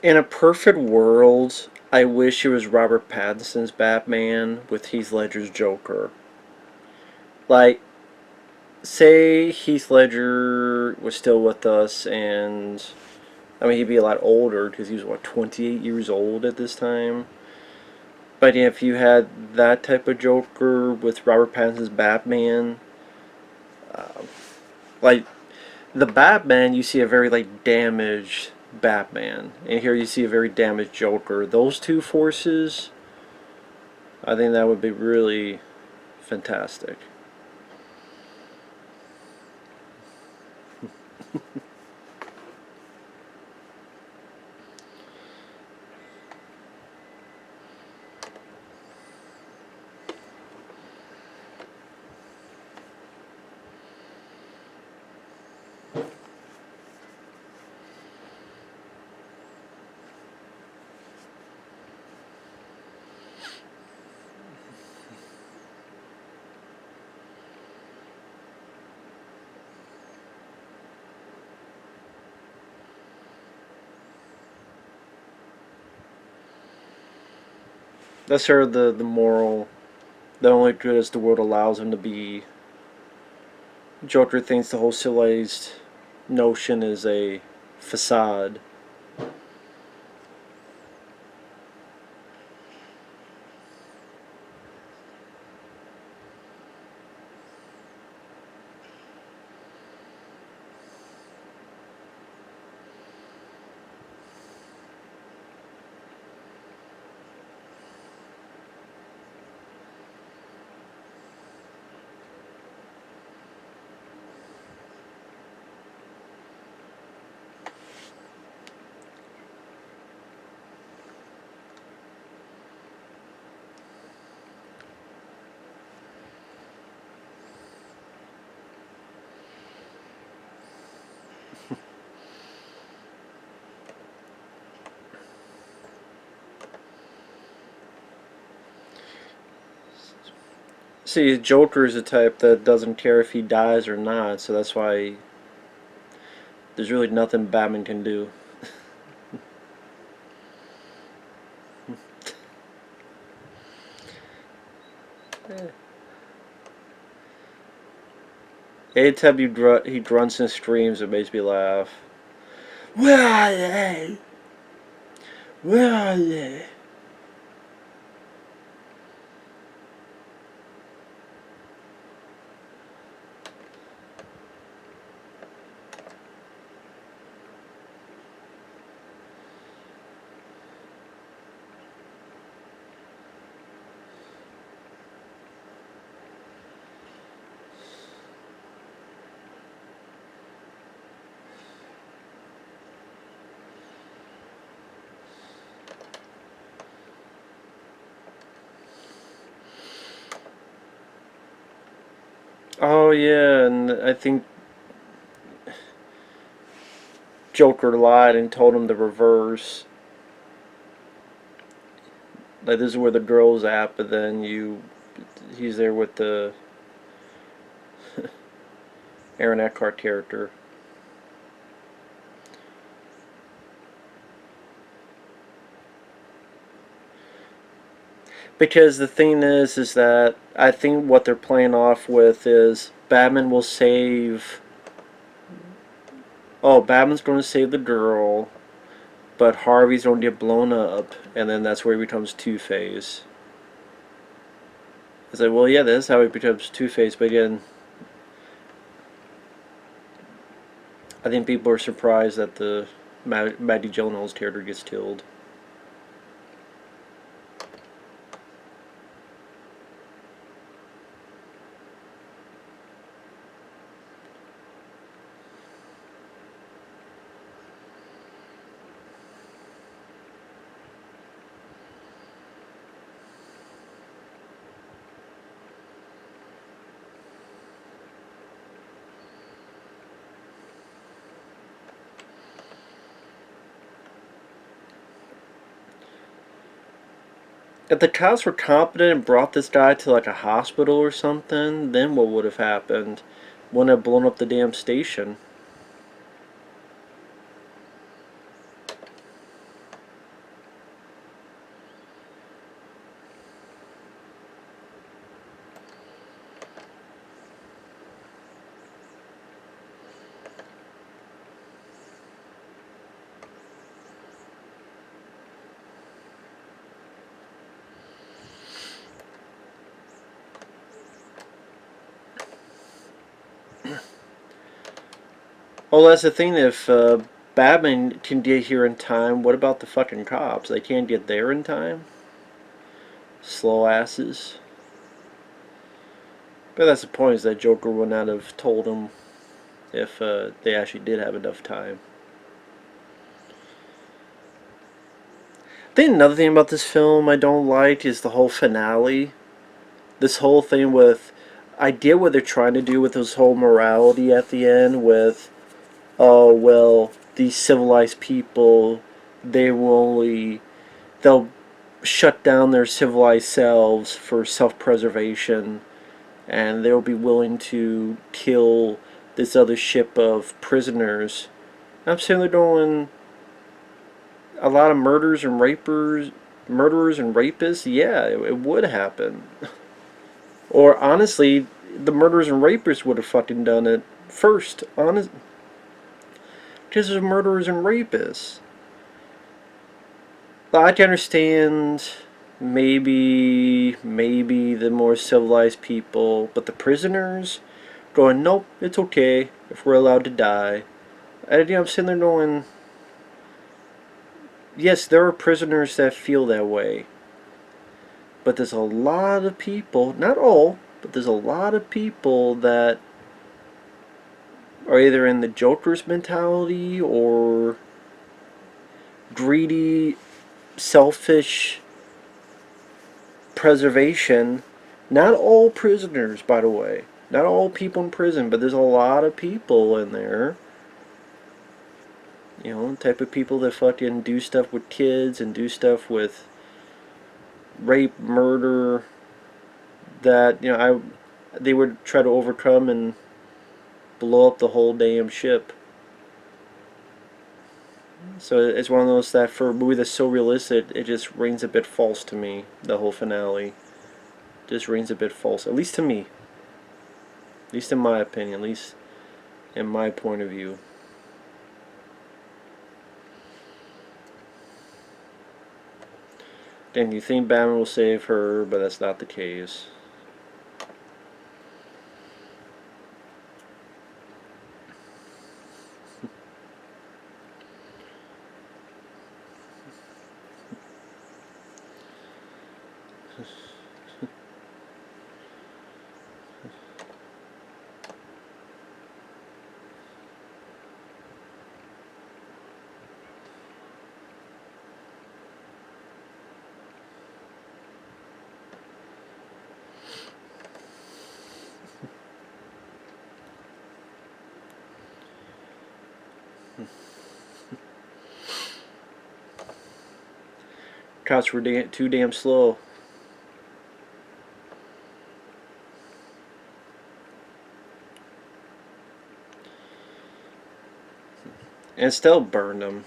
In a perfect world, I wish it was Robert Pattinson's Batman with Heath Ledger's Joker. Like, say Heath Ledger was still with us, and I mean, he'd be a lot older because he was, what, 28 years old at this time? But yeah, if you had that type of Joker with Robert Pattinson's Batman, like, the Batman, you see a very, like, damaged Batman. And here you see a very damaged Joker. Those two forces, I think that would be really fantastic. That's sort of the moral. The only good as the world allows him to be. Joker thinks the whole civilized notion is a facade. See, Joker is the type that doesn't care if he dies or not, so that's why there's really nothing Batman can do. Anytime he grunts and screams, it makes me laugh. Where are they? Where are they? Oh yeah, and I think Joker lied and told him the reverse. Like this is where the girl's at, but then he's there with the Aaron Eckhart character. Because the thing is that I think what they're playing off with is Batman will save. Oh, Batman's going to save the girl, but Harvey's going to get blown up, and then that's where he becomes Two-Face. It's like, well, yeah, that's how he becomes Two-Face, but again, I think people are surprised that the Maggie Gyllenhaal's character gets killed. If the cops were competent and brought this guy to like a hospital or something, then what would have happened? Wouldn't have blown up the damn station. Well, that's the thing. If Batman can get here in time, what about the fucking cops? They can't get there in time? Slow asses. But that's the point, is that Joker would not have told them if they actually did have enough time. I think another thing about this film I don't like is the whole finale. This whole thing with, I get what they're trying to do with this whole morality at the end with, oh, well, these civilized people, they will only, they'll shut down their civilized selves for self-preservation, and they'll be willing to kill this other ship of prisoners. I'm saying they're doing a lot of murders and rapers, murderers and rapists, yeah, it would happen. Or honestly, the murderers and rapists would have fucking done it first. Honest, because they're murderers and rapists. But I can understand maybe the more civilized people, but the prisoners going, nope, it's okay if we're allowed to die. And I'm sitting there going, yes, there are prisoners that feel that way. But there's a lot of people, not all, but there's a lot of people that are either in the Joker's mentality or greedy, selfish preservation. Not all prisoners, by the way. Not all people in prison, but there's a lot of people in there. You know, the type of people that fucking do stuff with kids and do stuff with rape, murder, that, you know, they would try to overcome and blow up the whole damn ship. So it's one of those that for a movie that's so realistic, it just rings a bit false to me, the whole finale. Just rings a bit false, at least to me. At least in my opinion, at least in my point of view. And you think Batman will save her, but that's not the case. Cops were too damn slow. And still burned them.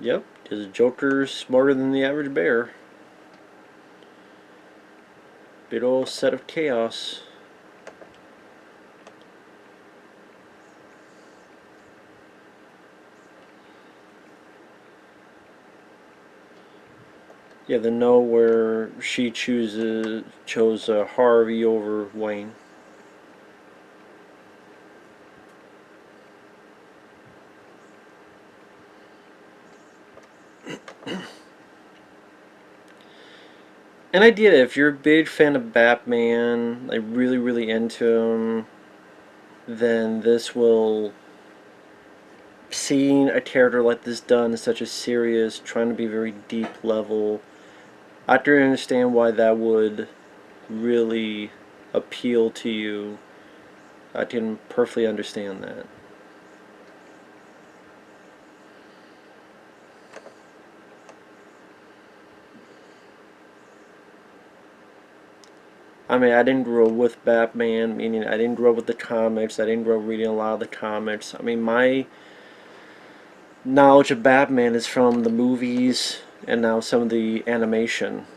Yep, because the Joker's smarter than the average bear. Big old set of chaos. Yeah, the know where she chose Harvey over Wayne. And I get it. If you're a big fan of Batman, like really into him, then this will, seeing a character like this done in such a serious, trying to be very deep level, I can understand why that would really appeal to you. I can perfectly understand that. I mean, I didn't grow up with Batman, meaning I didn't grow up with the comics. I didn't grow up reading a lot of the comics. I mean, my knowledge of Batman is from the movies and now some of the animation.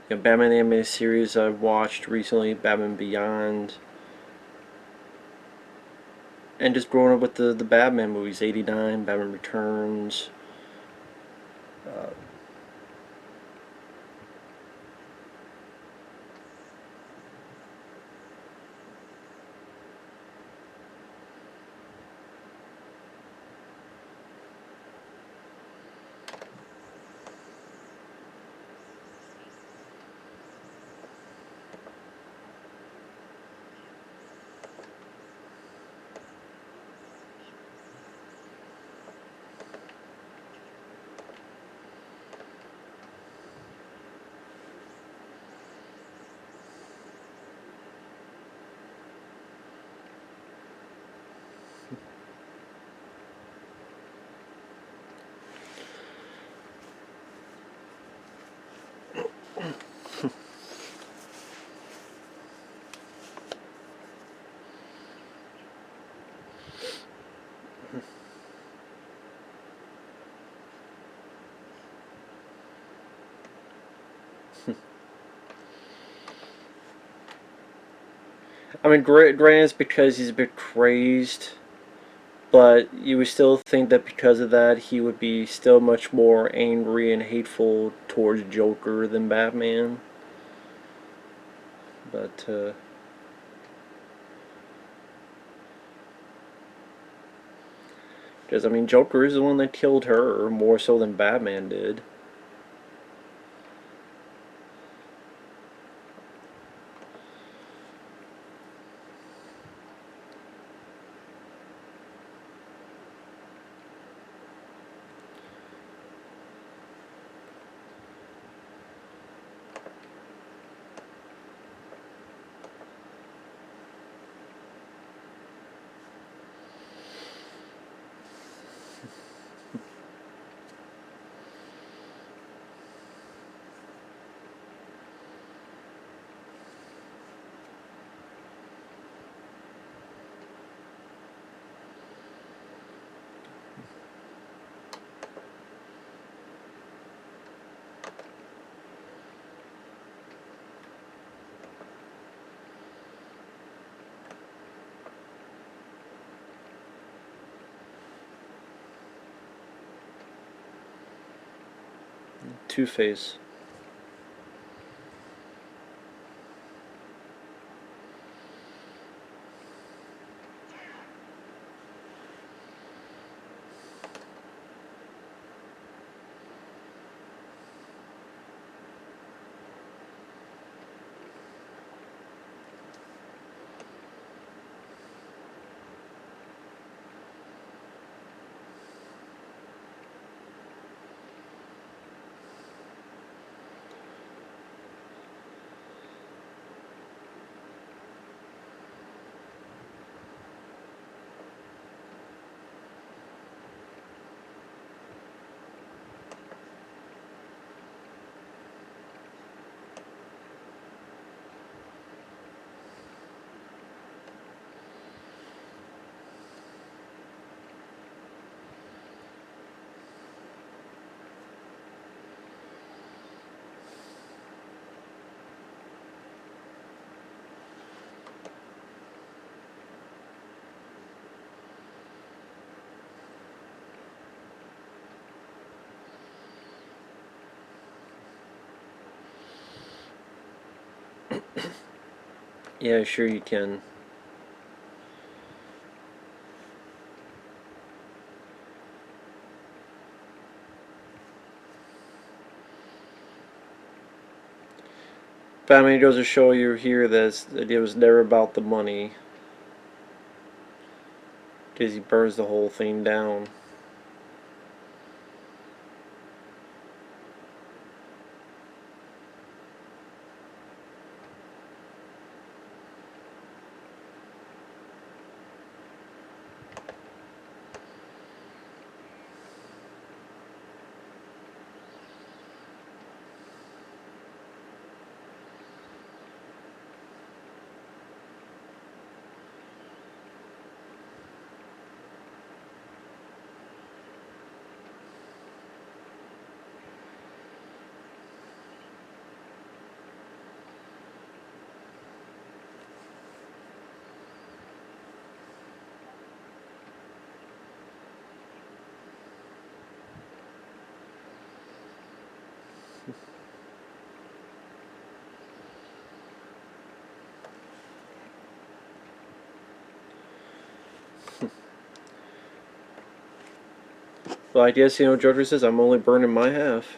You know, Batman animated series I've watched recently, Batman Beyond, and just growing up with the Batman movies, '89, Batman Returns. Uh, I mean, granted, it's because he's a bit crazed, but you would still think that because of that, he would be still much more angry and hateful towards Joker than Batman. But, because, I mean, Joker is the one that killed her more so than Batman did. Two-Face. Yeah, sure you can. But I mean, it goes to show you here that it was never about the money. Because he burns the whole thing down. Well, I guess, Joker says, I'm only burning my half.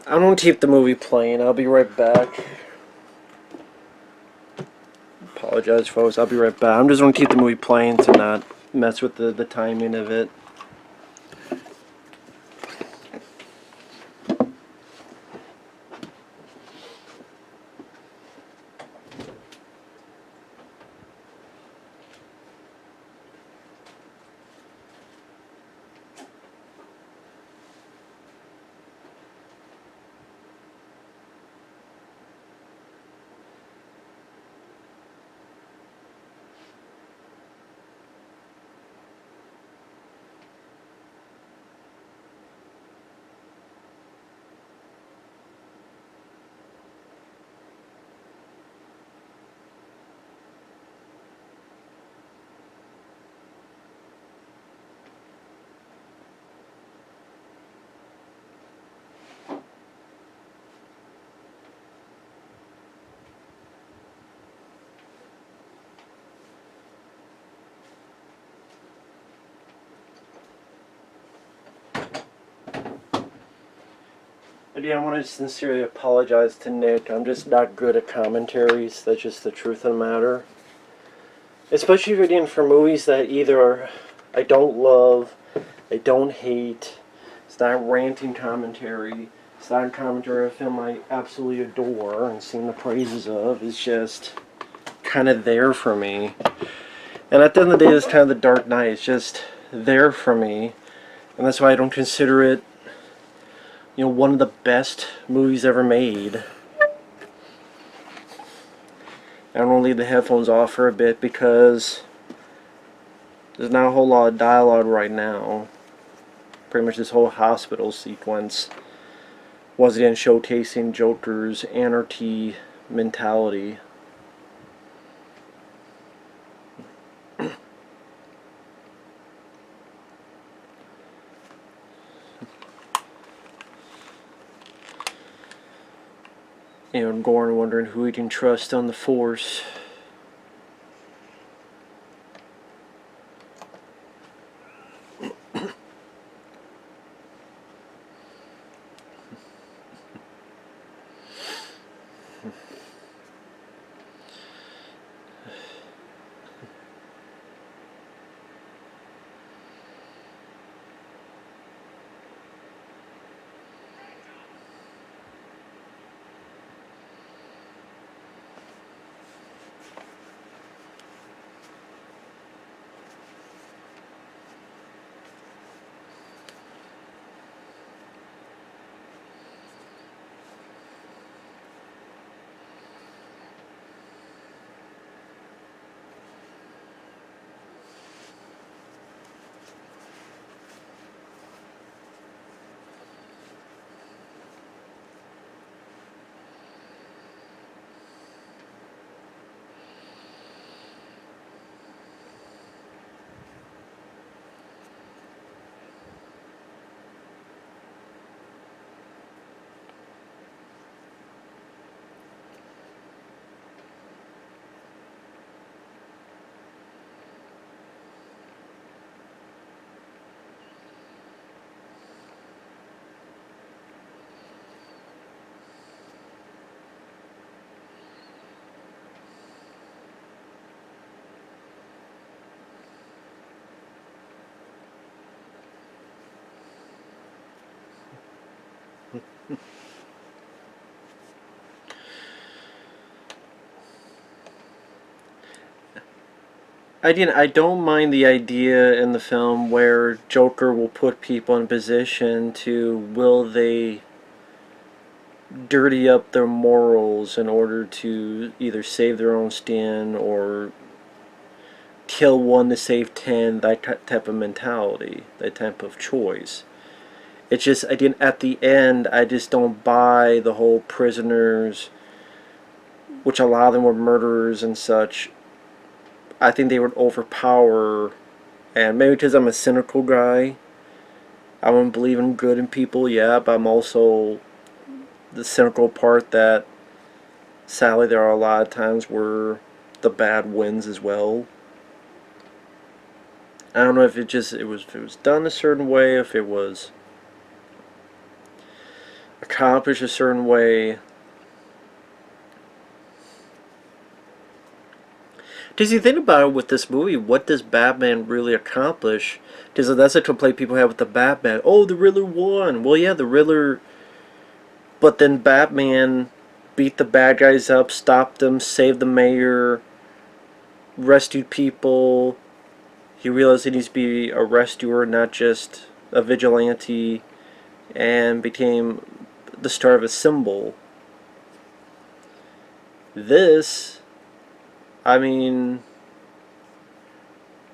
I'm gonna keep the movie playing. I'll be right back. Apologize, folks. I'll be right back. I'm just gonna keep the movie playing to not mess with the timing of it. Again, I want to sincerely apologize to Nick. I'm just not good at commentaries. That's just the truth of the matter. Especially again for movies that either I don't love, I don't hate. It's not ranting commentary. It's not a commentary of a film I absolutely adore and sing the praises of. It's just kind of there for me. And at the end of the day, it's kind of the Dark Knight. It's just there for me. And that's why I don't consider it, you know, one of the best movies ever made. I'm going to leave the headphones off for a bit because there's not a whole lot of dialogue right now. Pretty much this whole hospital sequence was again showcasing Joker's anarchy mentality. You know, Gorn wondering who he can trust on the Force. I don't mind the idea in the film where Joker will put people in position to will they dirty up their morals in order to either save their own skin or kill one to save 10, that type of mentality, that type of choice. It's just, again, at the end, I just don't buy the whole prisoners, which a lot of them were murderers and such. I think they would overpower, and maybe because I'm a cynical guy, I wouldn't believe in good in people, yeah, but I'm also the cynical part that sadly there are a lot of times where the bad wins as well. I don't know if it was done a certain way, if it was a accomplish a certain way. Does you think about it with this movie? What does Batman really accomplish? Because that's a complaint people have with the Batman. Oh, the Riddler won. Well, yeah, the Riddler. But then Batman beat the bad guys up, stopped them, saved the mayor, rescued people. He realized he needs to be a rescuer, not just a vigilante, and became the star of a symbol. This, I mean,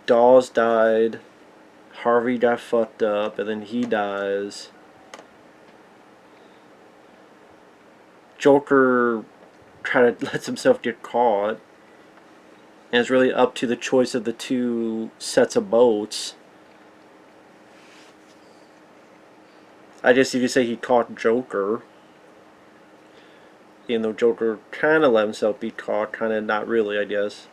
Dawes died, Harvey got fucked up, and then he dies. Joker kind of lets himself get caught, and it's really up to the choice of the two sets of boats. I guess you could say he caught Joker. Even though Joker kind of let himself be caught, kind of not really, I guess.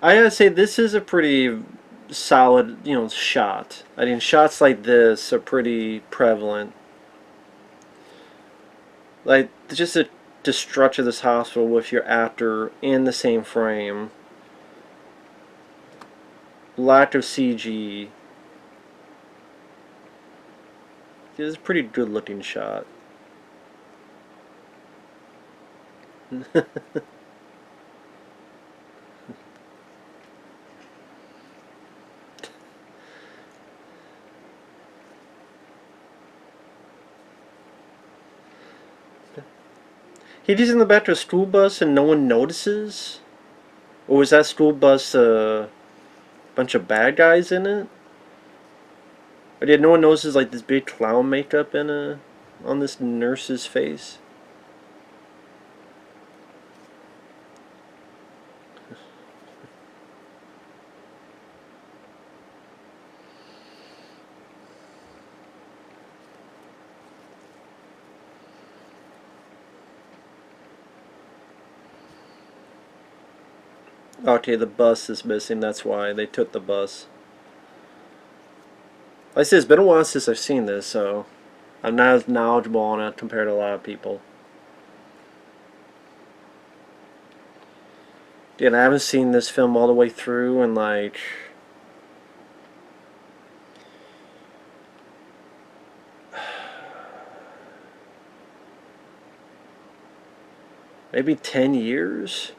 I gotta say, this is a pretty solid, shot. I mean, shots like this are pretty prevalent. Like, just to structure this hospital with your actor in the same frame. Lack of CG. This is a pretty good looking shot. He just in the back of a school bus and no one notices? Or was that school bus a bunch of bad guys in it? Or did no one notices like this big clown makeup on this nurse's face? Okay, the bus is missing, that's why they took the bus. Like I said, it's been a while since I've seen this, so I'm not as knowledgeable on it compared to a lot of people. Dude, I haven't seen this film all the way through in like maybe 10 years?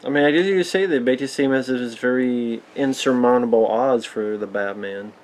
I mean, I guess you could say they make it seem as if it's very insurmountable odds for the Batman.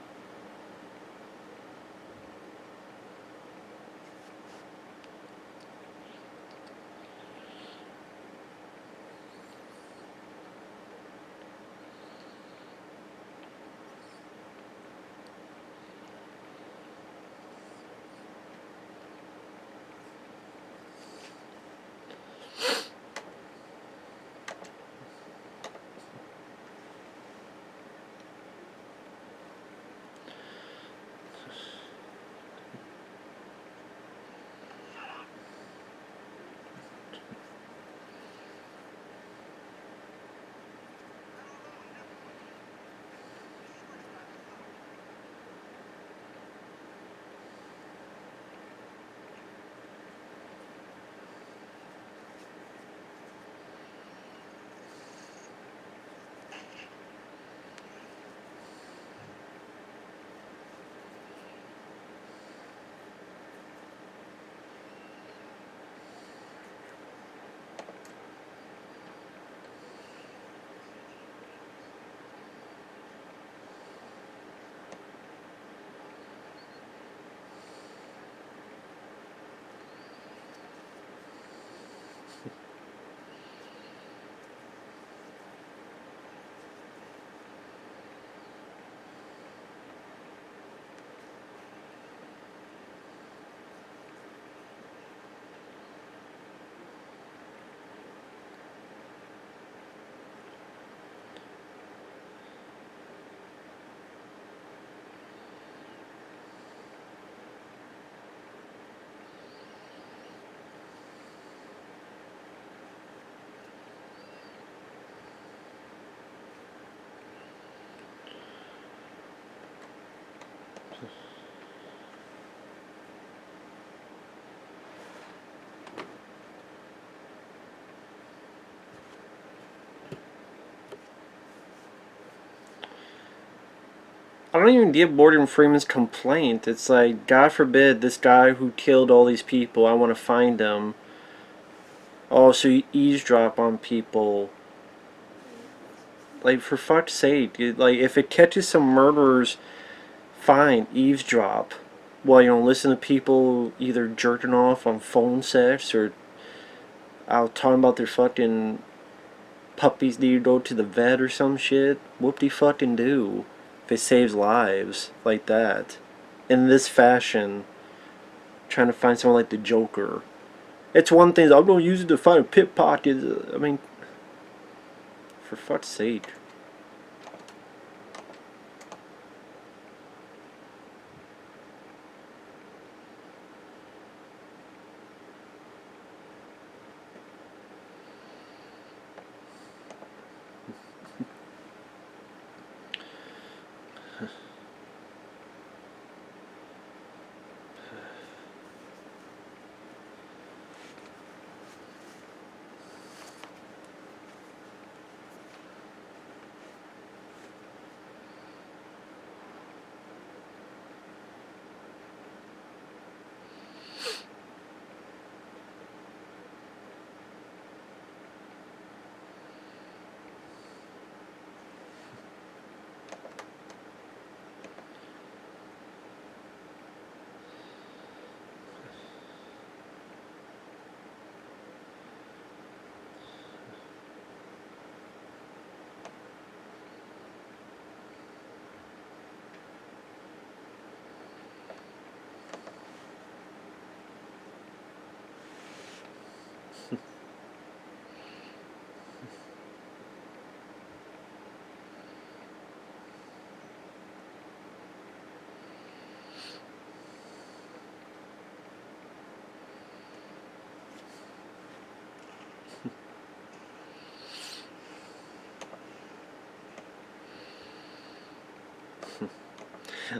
I don't even get Morgan Freeman's complaint. It's like, God forbid, this guy who killed all these people, I want to find him. Oh, so you eavesdrop on people. Like, for fuck's sake. Like, if it catches some murderers, fine, eavesdrop. Well, listen to people either jerking off on phone sex or out talking about their fucking puppies need to go to the vet or some shit. Whoop-de fucking do. If it saves lives like that. In this fashion, trying to find someone like the Joker. It's one thing, I'm gonna use it to find a pickpocket. I mean, for fuck's sake.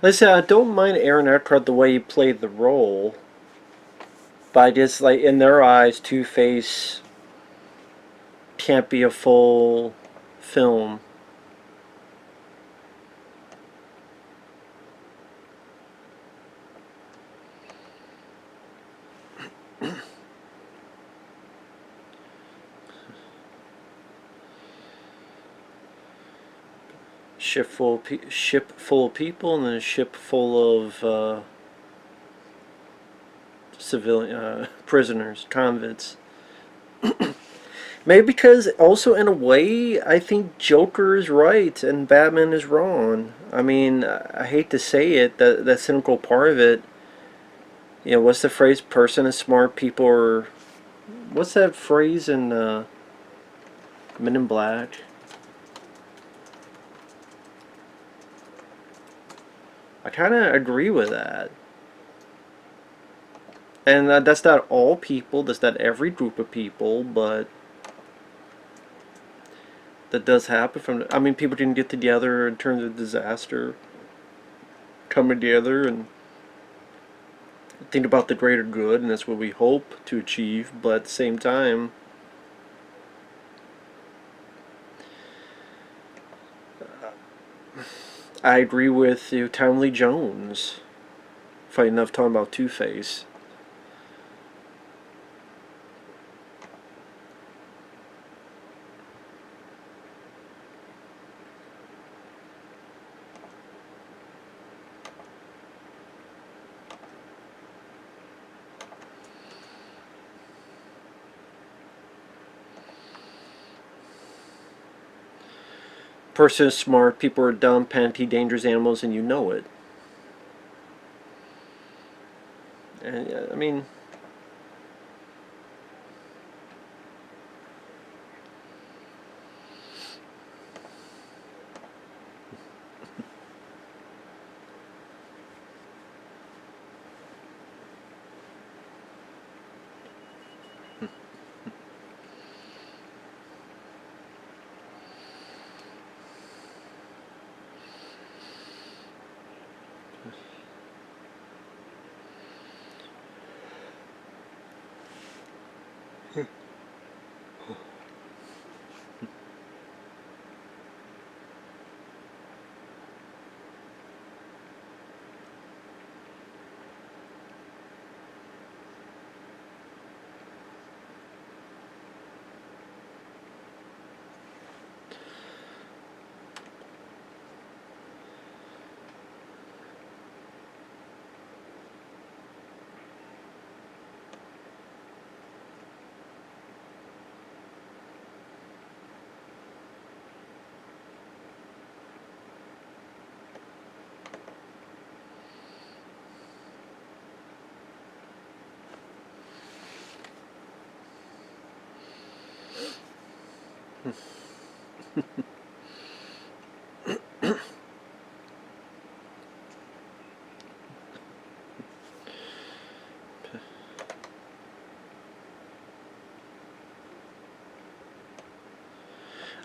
Listen, I don't mind Aaron Eckhart the way he played the role, but I just, like, in their eyes, Two-Face can't be a full film. Ship full of people and then a ship full of civilian prisoners, convicts. Maybe because also in a way I think Joker is right and Batman is wrong. I mean, I hate to say it, that cynical part of it. What's the phrase? Person is smart, people are. What's that phrase in Men in Black? I kind of agree with that. And that's not all people, that's not every group of people, but that does happen I mean, people can get together in terms of disaster, come together and think about the greater good, and that's what we hope to achieve, but at the same time, I agree with Tommy Lee Jones. Funny enough, talking about Two-Face. Person is smart, people are dumb, panty, dangerous animals, and you know it. And I mean,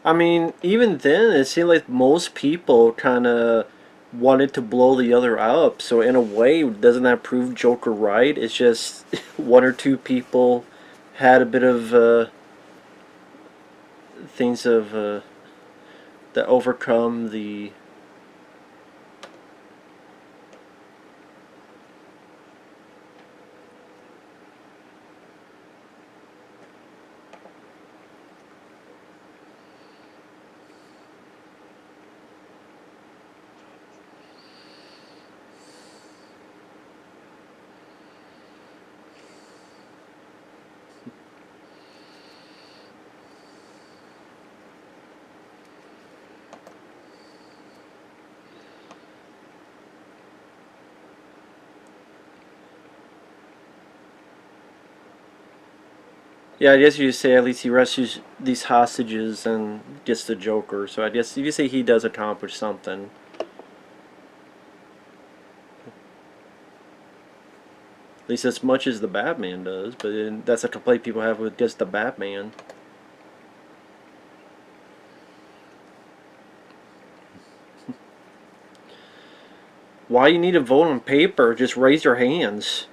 I mean, even then, it seemed like most people kind of wanted to blow the other up. So in a way, doesn't that prove Joker right? It's just one or two people had a bit of things of that overcome the. Yeah, I guess you say at least he rescues these hostages and gets the Joker. So I guess you say he does accomplish something. At least as much as the Batman does. But that's a complaint people have with just the Batman. Why you need to vote on paper? Just raise your hands.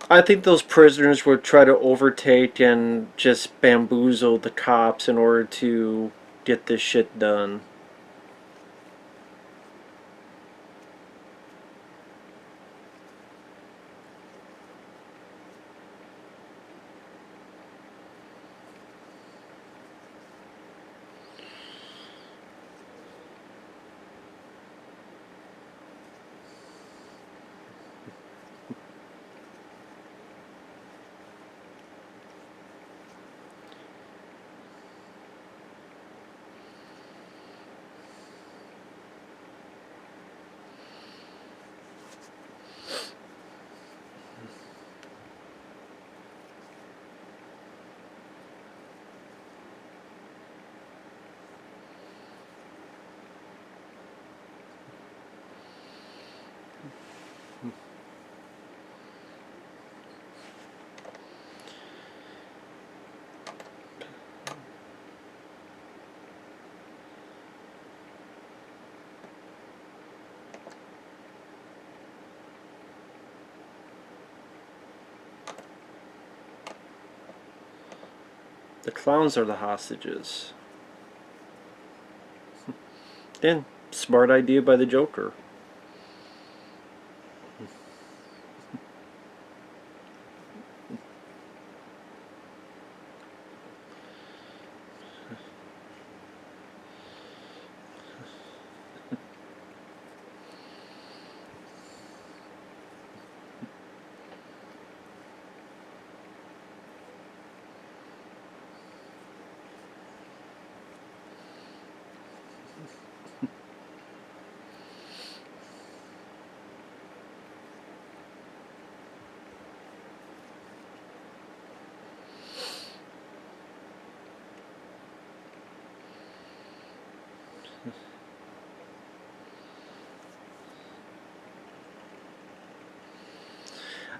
I think those prisoners would try to overtake and just bamboozle the cops in order to get this shit done. The clowns are the hostages. Then, smart idea by the Joker.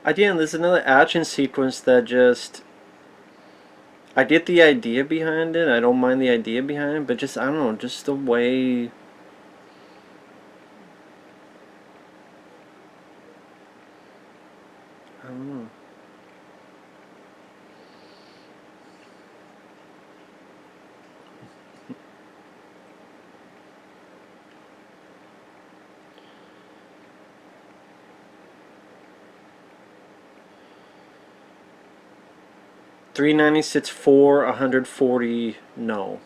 Again, there's another action sequence that just. I get the idea behind it. I don't mind the idea behind it, but just, I don't know, just the way. I don't know. 396 for 140 no.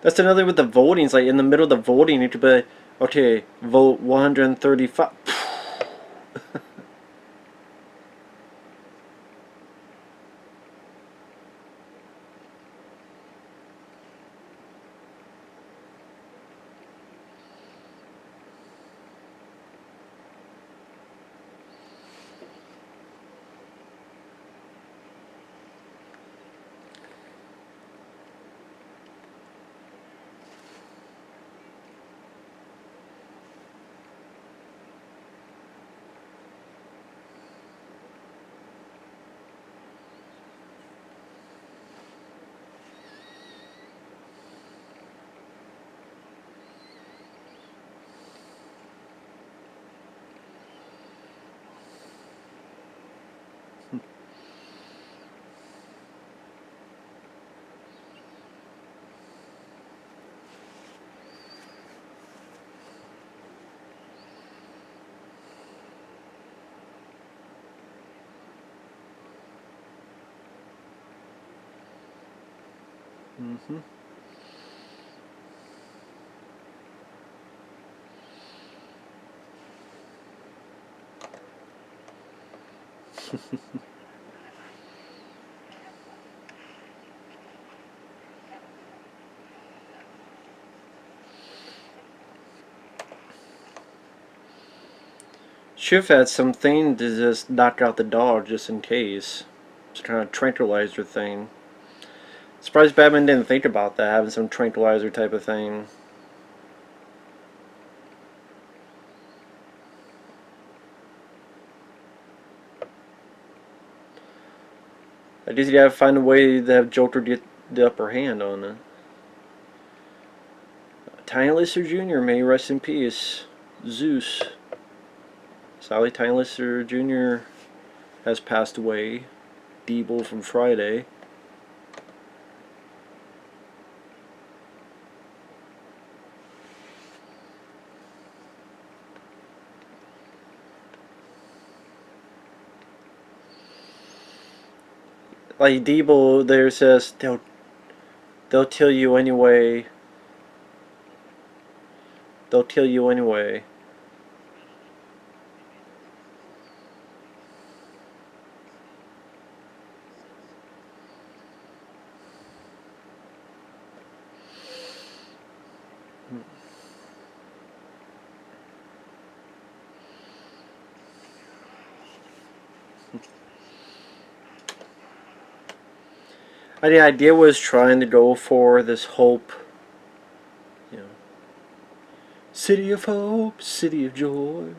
That's another with the voting. It's like in the middle of the voting, you need to be like, okay, vote 135. Mm-hmm. Should have had something to just knock out the dog just in case. Some kind of tranquilizer thing. Surprised Batman didn't think about that, having some tranquilizer type of thing. I guess you gotta find a way to have Joker get the upper hand on it. Tiny Lister Jr. may rest in peace. Zeus. Sally Tiny Lister Jr. has passed away. Deeble from Friday. Like Deeble there says they'll kill you anyway. They'll kill you anyway. The idea was trying to go for this hope, you know, city of hope, city of joy.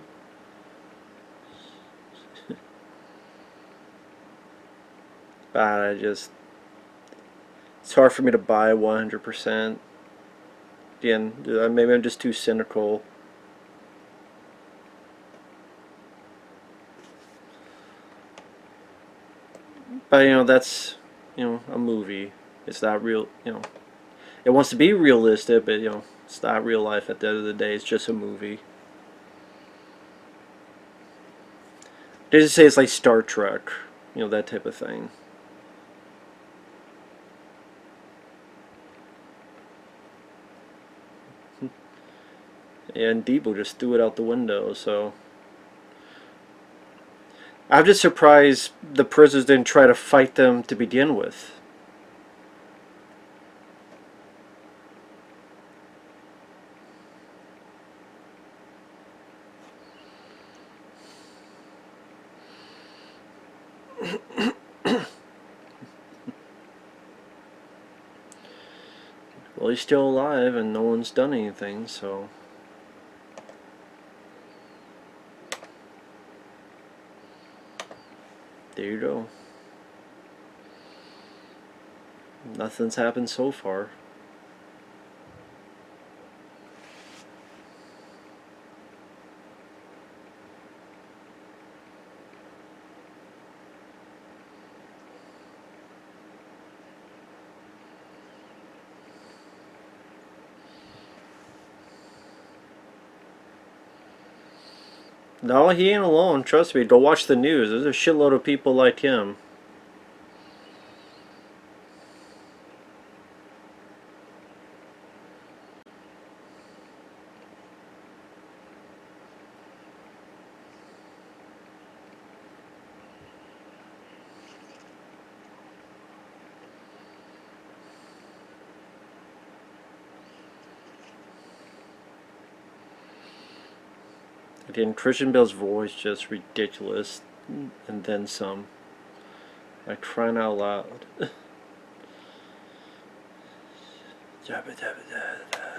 But I just, it's hard for me to buy 100%. Again, maybe I'm just too cynical. But that's, a movie. It's not real, it wants to be realistic, but it's not real life at the end of the day. It's just a movie. They just say it's like Star Trek, that type of thing. And Deeble just threw it out the window, so I'm just surprised the prisoners didn't try to fight them to begin with. Well, he's still alive and no one's done anything, so there you go. Nothing's happened so far. No, he ain't alone. Trust me. Go watch the news. There's a shitload of people like him. Again, Christian Bale's voice just ridiculous, and then some. Like crying out loud. Jabba dabba da da.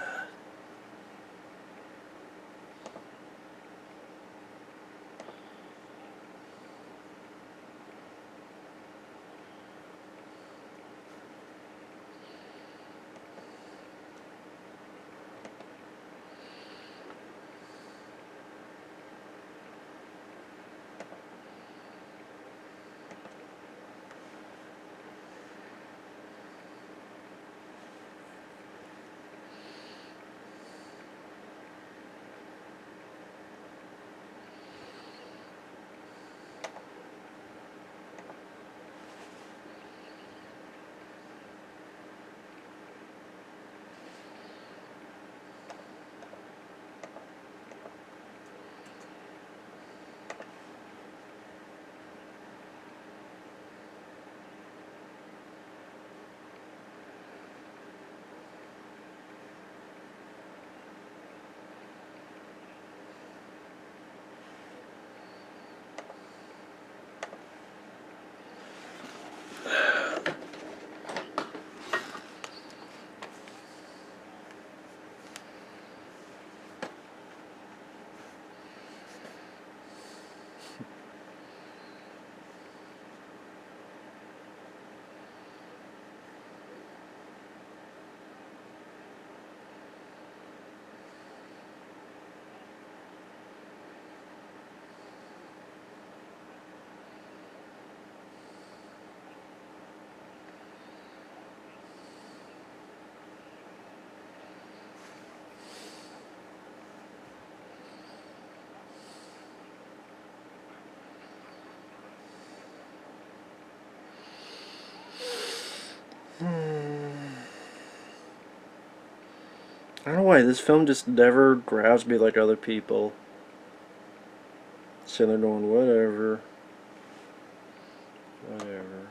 I don't know why this film just never grabs me like other people. Sitting there going, whatever. Whatever.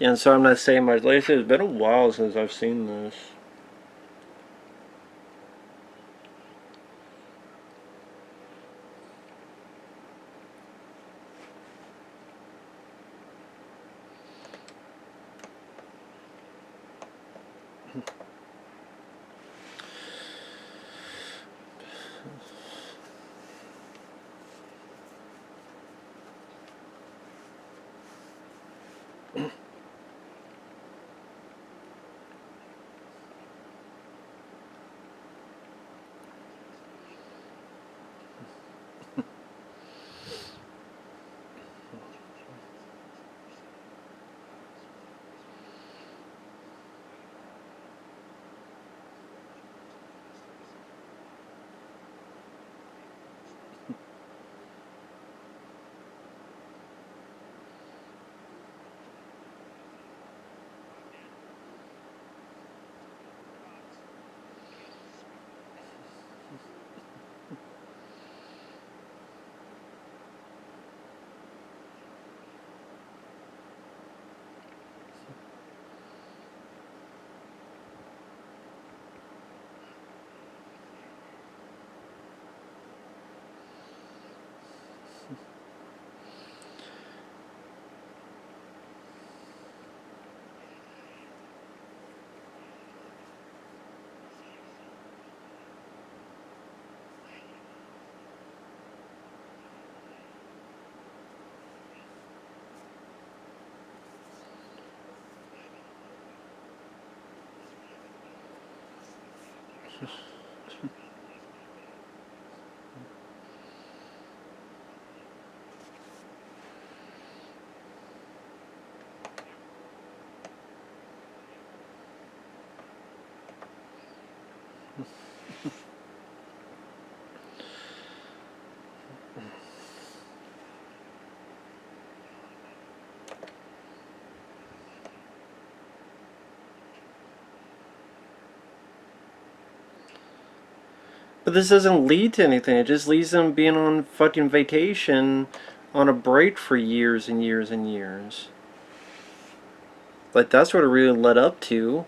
Yeah, and so I'm not saying much. Like I said, it's been a while since I've seen this. But this doesn't lead to anything. It just leads them being on fucking vacation on a break for years and years and years. Like, that's what it really led up to.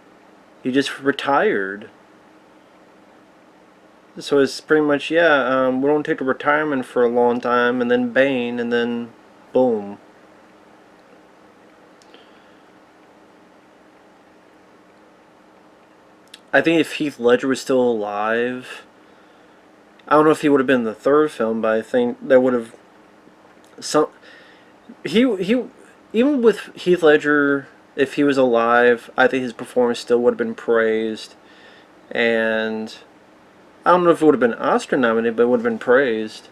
He just retired. So it's pretty much, yeah, we don't take a retirement for a long time, and then Bane, and then boom. I think if Heath Ledger was still alive, I don't know if he would have been in the third film, but I think there would have some. He even with Heath Ledger, if he was alive, I think his performance still would have been praised, and I don't know if it would have been Oscar nominated, but it would have been praised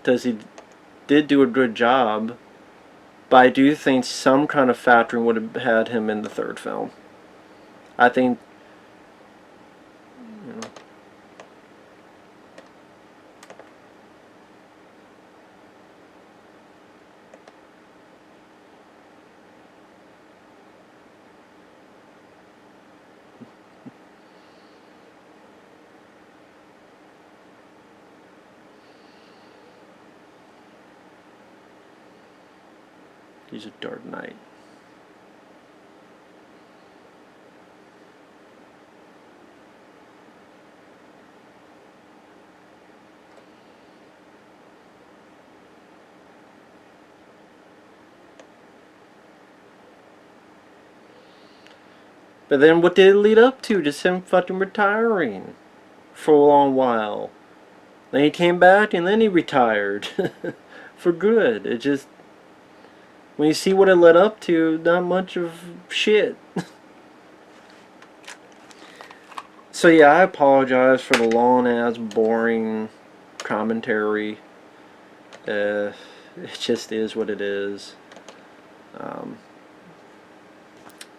because he did do a good job. But I do think some kind of factoring would have had him in the third film. I think, you know, he's a Dark Knight. But then what did it lead up to? Just him fucking retiring for a long while. Then he came back and then he retired for good. It just, when you see what it led up to, not much of shit. So yeah, I apologize for the long ass boring commentary. It just is what it is. Um,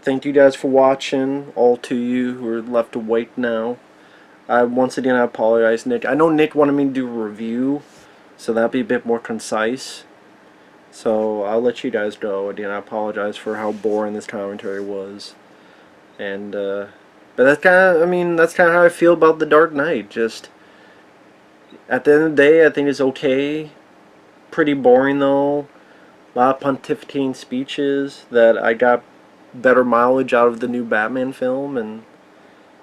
thank you guys for watching. All to you who are left awake now. Once again, I apologize, Nick. I know Nick wanted me to do a review, so that'd be a bit more concise. So I'll let you guys go. Again, I apologize for how boring this commentary was. And but that's kind of, I mean, that's kind of how I feel about The Dark Knight. Just at the end of the day, I think it's okay. Pretty boring though. A lot of pontificating speeches that I got better mileage out of the new Batman film, and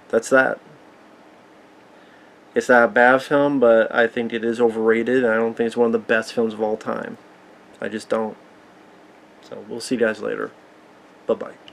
that's that. It's not a bad film, but I think it is overrated. I don't think it's one of the best films of all time. I just don't. So we'll see you guys later. Bye-bye.